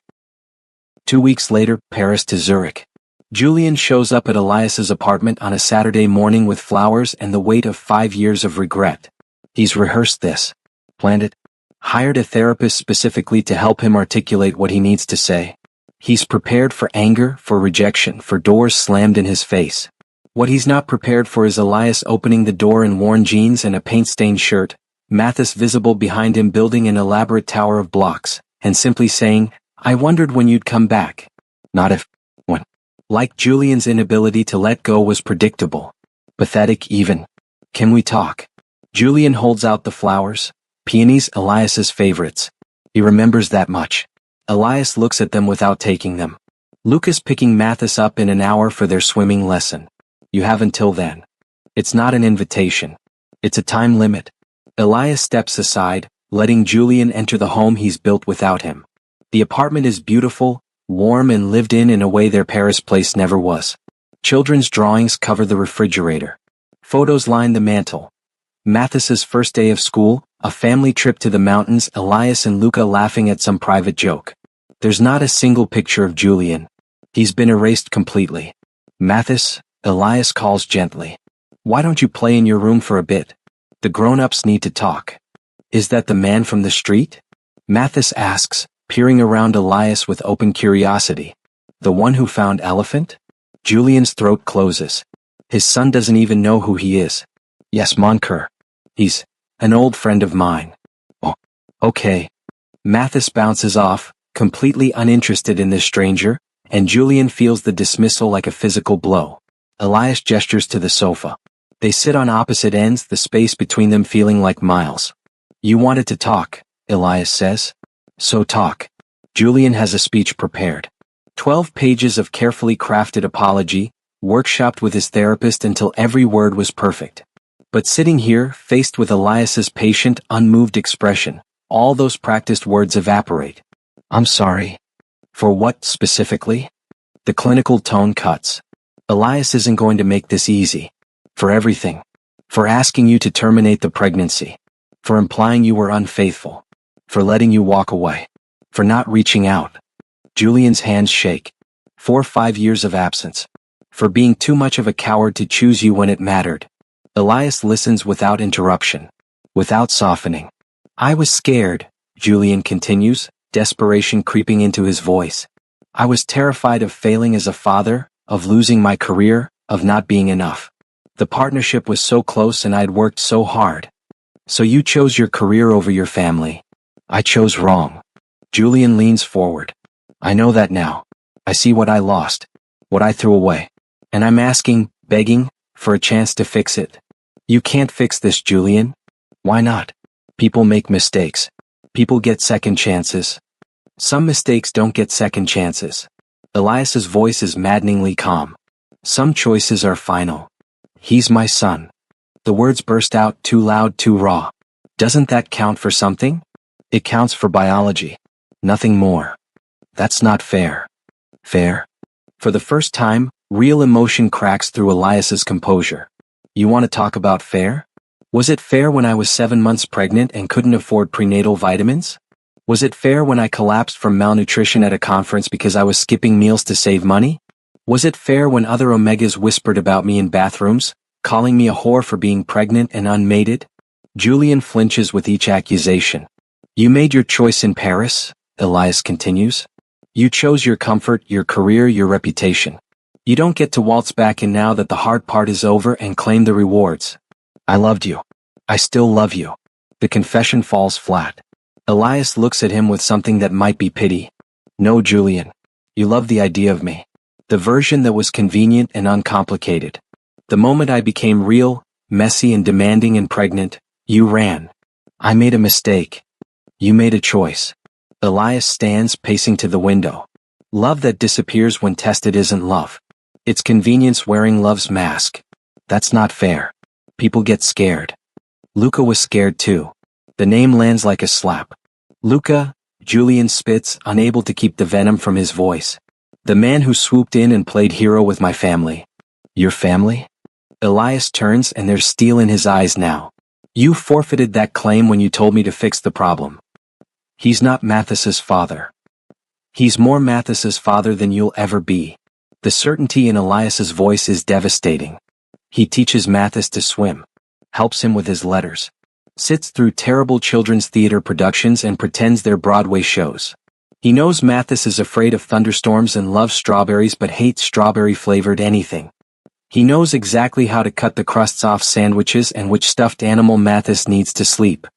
2 weeks later, Paris to Zurich. Julian shows up at Elias's apartment on a Saturday morning with flowers and the weight of 5 years of regret. He's rehearsed this, planned it, hired a therapist specifically to help him articulate what he needs to say. He's prepared for anger, for rejection, for doors slammed in his face. What he's not prepared for is Elias opening the door in worn jeans and a paint-stained shirt, Mathis visible behind him building an elaborate tower of blocks, and simply saying, "I wondered when you'd come back." Not if, when. Like Julian's inability to let go was predictable. Pathetic even. "Can we talk?" Julian holds out the flowers, peonies, Elias's favorites. He remembers that much. Elias looks at them without taking them. Luca's picking Mathis up in an hour for their swimming lesson. You have until then. It's not an invitation. It's a time limit. Elias steps aside, letting Julian enter the home he's built without him. The apartment is beautiful, warm and lived in a way their Paris place never was. Children's drawings cover the refrigerator. Photos line the mantel. Mathis's first day of school, a family trip to the mountains, Elias and Luca laughing at some private joke. There's not a single picture of Julian. He's been erased completely. "Mathis," Elias calls gently. "Why don't you play in your room for a bit? The grown-ups need to talk." "Is that the man from the street?" Mathis asks, peering around Elias with open curiosity. "The one who found Elephant?" Julian's throat closes. His son doesn't even know who he is. "Yes, Moncur. He's an old friend of mine." "Oh, okay." Mathis bounces off, completely uninterested in this stranger, and Julian feels the dismissal like a physical blow. Elias gestures to the sofa. They sit on opposite ends, the space between them feeling like miles. "You wanted to talk," Elias says. "So talk." Julian has a speech prepared. 12 pages of carefully crafted apology, workshopped with his therapist until every word was perfect. But sitting here, faced with Elias's patient, unmoved expression, all those practiced words evaporate. "I'm sorry." "For what, specifically?" The clinical tone cuts. "Elias isn't going to make this easy. For everything. For asking you to terminate the pregnancy. For implying you were unfaithful. For letting you walk away. For not reaching out." Julian's hands shake. 5 years of absence. For being too much of a coward to choose you when it mattered. Elias listens without interruption. Without softening. "I was scared," Julian continues, desperation creeping into his voice. "I was terrified of failing as a father, of losing my career, of not being enough. The partnership was so close and I'd worked so hard. So you chose your career over your family. I chose wrong." Julian leans forward. "I know that now. I see what I lost. What I threw away. And I'm asking, begging, for a chance to fix it." "You can't fix this, Julian." "Why not?" "People make mistakes. People get second chances." "Some mistakes don't get second chances." Elias's voice is maddeningly calm. "Some choices are final. He's my son." The words burst out too loud, too raw. "Doesn't that count for something?" "It counts for biology. Nothing more." "That's not fair." "Fair?" For the first time, real emotion cracks through Elias's composure. "You want to talk about fair? Was it fair when I was 7 months pregnant and couldn't afford prenatal vitamins? Was it fair when I collapsed from malnutrition at a conference because I was skipping meals to save money? Was it fair when other Omegas whispered about me in bathrooms, calling me a whore for being pregnant and unmated?" Julian flinches with each accusation. "You made your choice in Paris," Elias continues. "You chose your comfort, your career, your reputation. You don't get to waltz back in now that the hard part is over and claim the rewards. I loved you. I still love you. The confession falls flat. Elias looks at him with something that might be pity. No, Julian. You love the idea of me. The version that was convenient and uncomplicated. The moment I became real, messy and demanding and pregnant, you ran. I made a mistake. You made a choice. Elias stands pacing to the window. Love that disappears when tested isn't love. It's convenience wearing love's mask. That's not fair. People get scared. Luca was scared too. The name lands like a slap. Luca, Julian spits, unable to keep the venom from his voice. The man who swooped in and played hero with my family. Your family? Elias turns and there's steel in his eyes now. You forfeited that claim when you told me to fix the problem. He's not Mathis's father. He's more Mathis's father than you'll ever be. The certainty in Elias's voice is devastating. He teaches Mathis to swim, helps him with his letters, sits through terrible children's theater productions and pretends they're Broadway shows. He knows Mathis is afraid of thunderstorms and loves strawberries but hates strawberry-flavored anything. He knows exactly how to cut the crusts off sandwiches and which stuffed animal Mathis needs to sleep.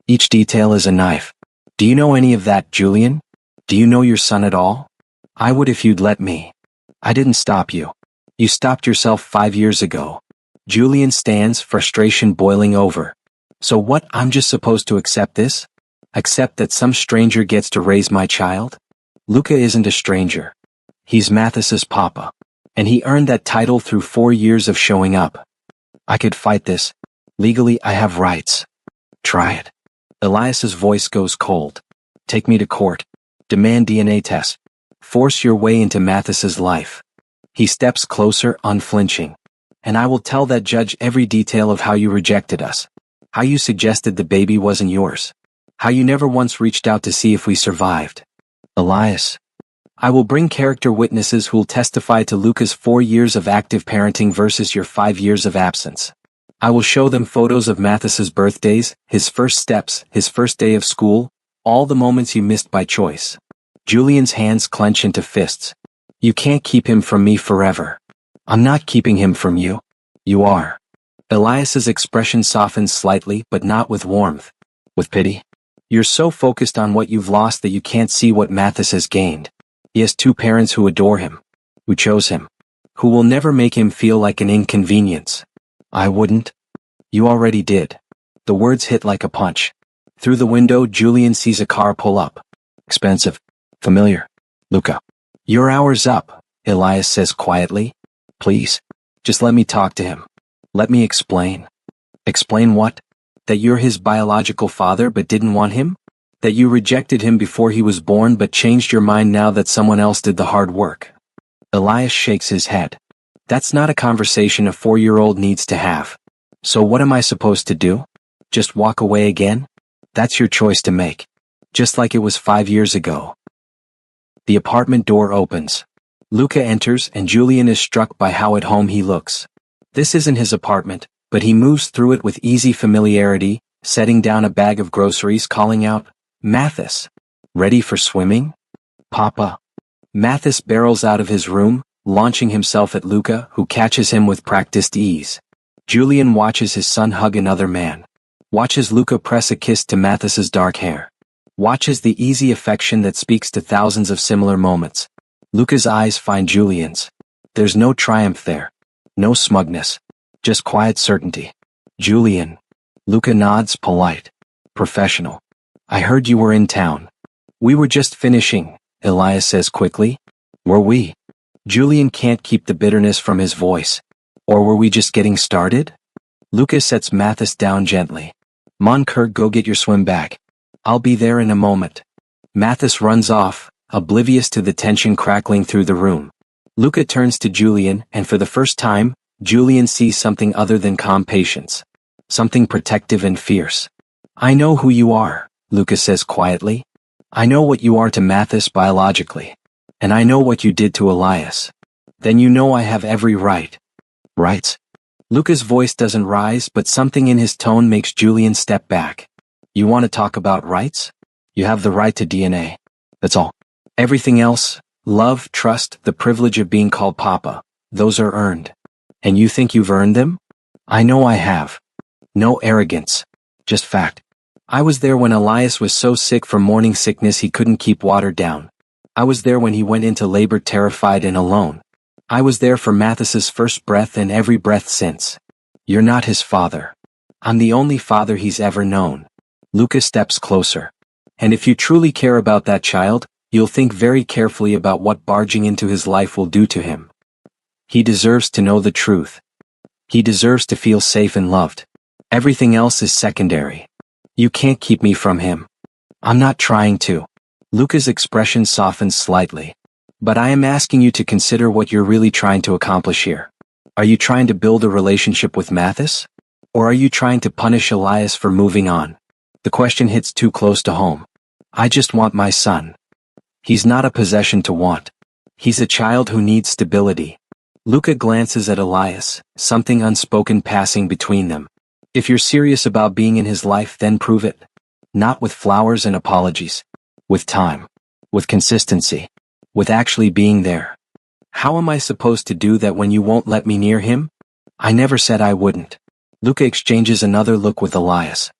Each detail is a knife. Do you know any of that, Julian? Do you know your son at all? I would if you'd let me. I didn't stop you. You stopped yourself 5 years ago. Julian stands, frustration boiling over. So what, I'm just supposed to accept this? Accept that some stranger gets to raise my child? Luca isn't a stranger. He's Mathis's papa. And he earned that title through 4 years of showing up. I could fight this. Legally, I have rights. Try it. Elias's voice goes cold. Take me to court. Demand DNA tests. Force your way into Mathis's life. He steps closer, unflinching. And I will tell that judge every detail of how you rejected us. How you suggested the baby wasn't yours. How you never once reached out to see if we survived. Elias. I will bring character witnesses who'll testify to Luca's 4 years of active parenting versus your 5 years of absence. I will show them photos of Mathis's birthdays, his first steps, his first day of school, all the moments you missed by choice. Julian's hands clench into fists. You can't keep him from me forever. I'm not keeping him from you. You are. Elias's expression softens slightly, but not with warmth. With pity. You're so focused on what you've lost that you can't see what Mathis has gained. He has 2 parents who adore him, who chose him, who will never make him feel like an inconvenience. I wouldn't. You already did. The words hit like a punch. Through the window, Julian sees a car pull up. Expensive. Familiar. Luca. Your hour's up, Elias says quietly. Please. Just let me talk to him. Let me explain. Explain what? That you're his biological father but didn't want him? That you rejected him before he was born but changed your mind now that someone else did the hard work? Elias shakes his head. That's not a conversation a 4-year-old needs to have. So what am I supposed to do? Just walk away again? That's your choice to make. Just like it was 5 years ago. The apartment door opens. Luca enters and Julian is struck by how at home he looks. This isn't his apartment, but he moves through it with easy familiarity, setting down a bag of groceries, calling out, Mathis. Ready for swimming? Papa. Mathis barrels out of his room, launching himself at Luca, who catches him with practiced ease. Julian watches his son hug another man. Watches Luca press a kiss to Mathis's dark hair. Watches the easy affection that speaks to thousands of similar moments. Luca's eyes find Julian's. There's no triumph there. No smugness. Just quiet certainty. Julian. Luca nods, polite. Professional. I heard you were in town. We were just finishing, Elias says quickly. Were we? Julian can't keep the bitterness from his voice. Or were we just getting started? Luca sets Mathis down gently. Moncur, go get your swim bag. I'll be there in a moment. Mathis runs off, oblivious to the tension crackling through the room. Luca turns to Julian, and for the first time, Julian sees something other than calm patience. Something protective and fierce. I know who you are, Luca says quietly. I know what you are to Mathis biologically. And I know what you did to Elias. Then you know I have every right. Rights? Luca's voice doesn't rise, but something in his tone makes Julian step back. You want to talk about rights? You have the right to DNA. That's all. Everything else, love, trust, the privilege of being called Papa, those are earned. And you think you've earned them? I know I have. No arrogance. Just fact. I was there when Elias was so sick from morning sickness he couldn't keep water down. I was there when he went into labor terrified and alone. I was there for Mathis's first breath and every breath since. You're not his father. I'm the only father he's ever known. Luca steps closer. And if you truly care about that child, you'll think very carefully about what barging into his life will do to him. He deserves to know the truth. He deserves to feel safe and loved. Everything else is secondary. You can't keep me from him. I'm not trying to. Luca's expression softens slightly. But I am asking you to consider what you're really trying to accomplish here. Are you trying to build a relationship with Mathis? Or are you trying to punish Elias for moving on? The question hits too close to home. I just want my son. He's not a possession to want. He's a child who needs stability. Luca glances at Elias, something unspoken passing between them. If you're serious about being in his life, then prove it. Not with flowers and apologies. With time. With consistency. With actually being there. How am I supposed to do that when you won't let me near him? I never said I wouldn't. Luca exchanges another look with Elias.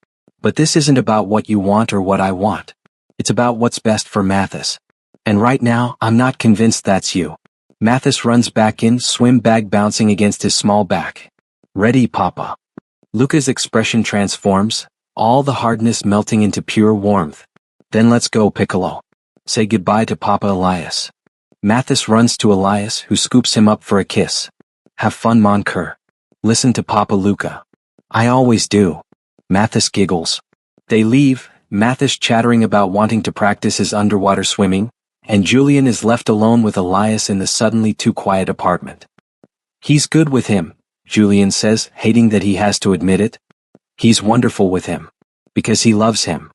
But this isn't about what you want or what I want. It's about what's best for Mathis. And right now, I'm not convinced that's you. Mathis runs back in, swim bag bouncing against his small back. Ready, Papa. Luca's expression transforms, all the hardness melting into pure warmth. Then let's go, Piccolo. Say goodbye to Papa Elias. Mathis runs to Elias, who scoops him up for a kiss. Have fun, mon cœur. Listen to Papa Luca. I always do. Mathis giggles. They leave, Mathis chattering about wanting to practice his underwater swimming, and Julian is left alone with Elias in the suddenly too quiet apartment. He's good with him, Julian says, hating that he has to admit it. He's wonderful with him. Because he loves him.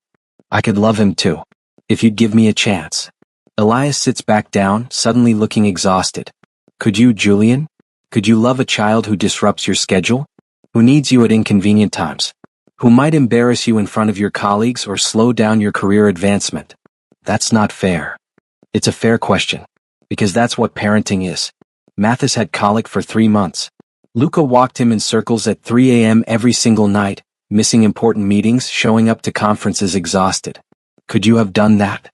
I could love him too. If you'd give me a chance. Elias sits back down, suddenly looking exhausted. Could you, Julian? Could you love a child who disrupts your schedule? Who needs you at inconvenient times? Who might embarrass you in front of your colleagues or slow down your career advancement? That's not fair. It's a fair question. Because that's what parenting is. Mathis had colic for 3 months. Luca walked him in circles at 3 a.m. every single night, missing important meetings, showing up to conferences exhausted. Could you have done that?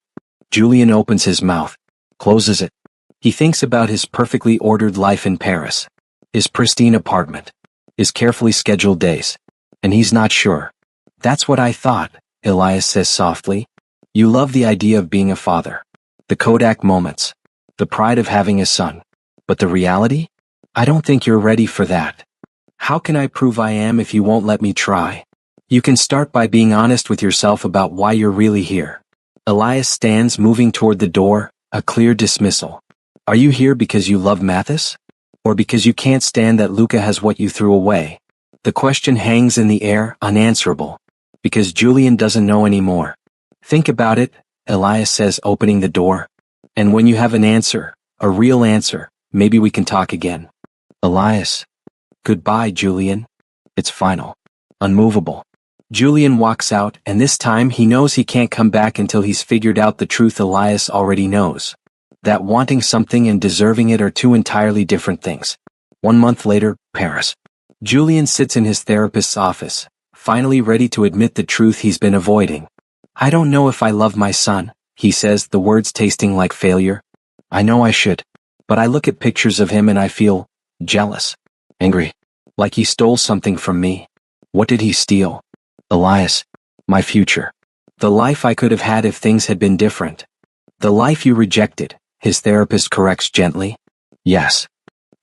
Julian opens his mouth, closes it. He thinks about his perfectly ordered life in Paris. His pristine apartment. His carefully scheduled days. And he's not sure. That's what I thought, Elias says softly. You love the idea of being a father. The Kodak moments. The pride of having a son. But the reality? I don't think you're ready for that. How can I prove I am if you won't let me try? You can start by being honest with yourself about why you're really here. Elias stands, moving toward the door, a clear dismissal. Are you here because you love Mathis? Or because you can't stand that Luca has what you threw away? The question hangs in the air, unanswerable. Because Julian doesn't know anymore. Think about it, Elias says, opening the door. And when you have an answer, a real answer, maybe we can talk again. Elias. Goodbye, Julian. It's final. Unmovable. Julian walks out, and this time he knows he can't come back until he's figured out the truth Elias already knows. That wanting something and deserving it are two entirely different things. 1 month later, Paris. Julian sits in his therapist's office, finally ready to admit the truth he's been avoiding. I don't know if I love my son, he says, the words tasting like failure. I know I should. But I look at pictures of him and I feel jealous, angry, like he stole something from me. What did he steal? Elias. My future. The life I could have had if things had been different. The life you rejected, his therapist corrects gently. Yes.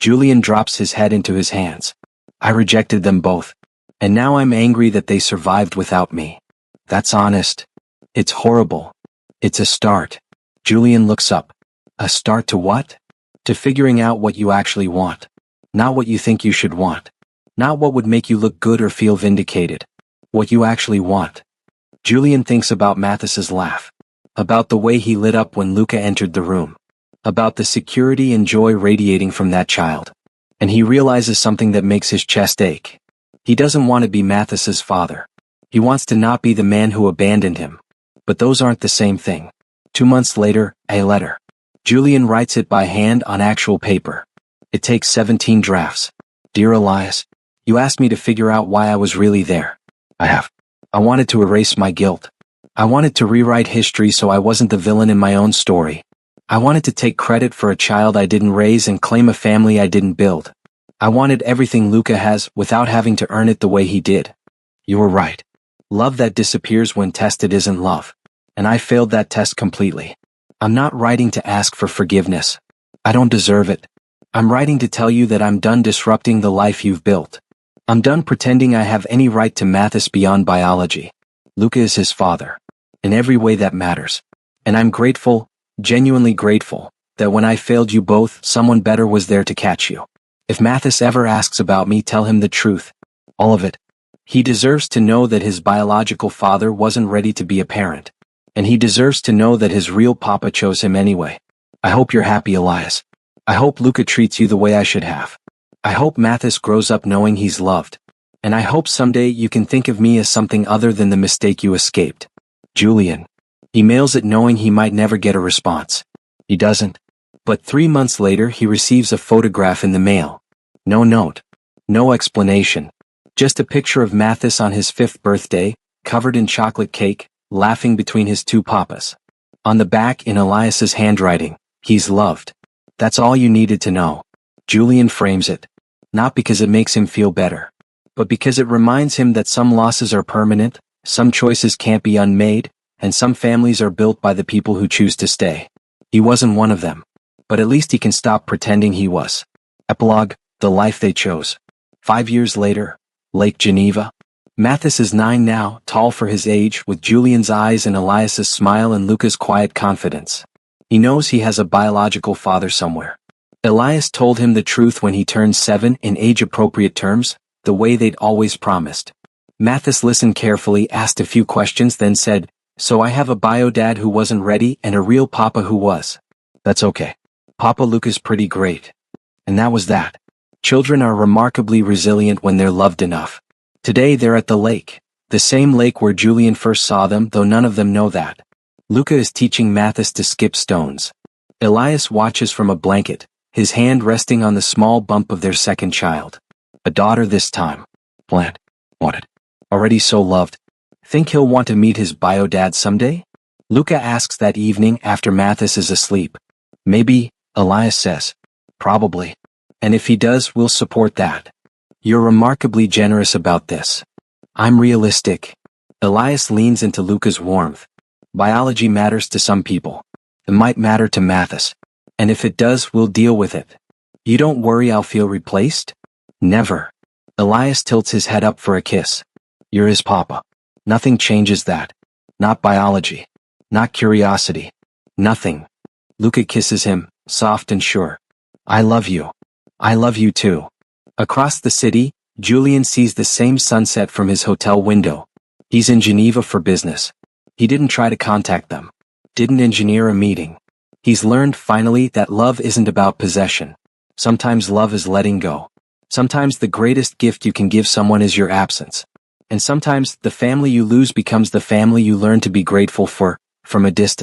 Julian drops his head into his hands. I rejected them both. And now I'm angry that they survived without me. That's honest. It's horrible. It's a start. Julian looks up. A start to what? To figuring out what you actually want. Not what you think you should want. Not what would make you look good or feel vindicated. What you actually want. Julian thinks about Mathis's laugh. About the way he lit up when Luca entered the room. About the security and joy radiating from that child. And he realizes something that makes his chest ache. He doesn't want to be Mathis's father. He wants to not be the man who abandoned him. But those aren't the same thing. 2 months later, a letter. Julian writes it by hand on actual paper. It takes 17 drafts. Dear Elias, You asked me to figure out why I was really there. I have. I wanted to erase my guilt. I wanted to rewrite history so I wasn't the villain in my own story. I wanted to take credit for a child I didn't raise and claim a family I didn't build. I wanted everything Luca has without having to earn it the way he did. You were right. Love that disappears when tested isn't love. And I failed that test completely. I'm not writing to ask for forgiveness. I don't deserve it. I'm writing to tell you that I'm done disrupting the life you've built. I'm done pretending I have any right to Mathis beyond biology. Luca is his father. In every way that matters. And I'm grateful, genuinely grateful, that when I failed you both, someone better was there to catch you. If Mathis ever asks about me, tell him the truth. All of it. He deserves to know that his biological father wasn't ready to be a parent. And he deserves to know that his real papa chose him anyway. I hope you're happy, Elias. I hope Luca treats you the way I should have. I hope Mathis grows up knowing he's loved. And I hope someday you can think of me as something other than the mistake you escaped. Julian. He mails it knowing he might never get a response. He doesn't. But 3 months later he receives a photograph in the mail. No note. No explanation. Just a picture of Mathis on his 5th birthday, covered in chocolate cake, laughing between his two papas. On the back in Elias's handwriting, he's loved. That's all you needed to know. Julian frames it. Not because it makes him feel better. But because it reminds him that some losses are permanent, some choices can't be unmade, and some families are built by the people who choose to stay. He wasn't one of them. But at least he can stop pretending he was. Epilogue, the life they chose. 5 years later, Lake Geneva. Mathis is 9 now, tall for his age, with Julian's eyes and Elias's smile and Luca's quiet confidence. He knows he has a biological father somewhere. Elias told him the truth when he turned 7 in age-appropriate terms, the way they'd always promised. Mathis listened carefully, asked a few questions, then said, "So I have a bio-dad who wasn't ready and a real papa who was. That's okay. Papa Luca's pretty great." And that was that. Children are remarkably resilient when they're loved enough. Today they're at the lake. The same lake where Julian first saw them, though none of them know that. Luca is teaching Mathis to skip stones. Elias watches from a blanket, his hand resting on the small bump of their second child. A daughter this time. Plant. Wanted. Already so loved. Think he'll want to meet his bio-dad someday? Luca asks that evening after Mathis is asleep. Maybe, Elias says. Probably. And if he does, we'll support that. You're remarkably generous about this. I'm realistic. Elias leans into Luca's warmth. Biology matters to some people. It might matter to Mathis. And if it does, we'll deal with it. You don't worry I'll feel replaced? Never. Elias tilts his head up for a kiss. You're his papa. Nothing changes that. Not biology. Not curiosity. Nothing. Luca kisses him, soft and sure. I love you. I love you too. Across the city, Julian sees the same sunset from his hotel window. He's in Geneva for business. He didn't try to contact them. Didn't engineer a meeting. He's learned finally that love isn't about possession. Sometimes love is letting go. Sometimes the greatest gift you can give someone is your absence. And sometimes the family you lose becomes the family you learn to be grateful for, from a distance.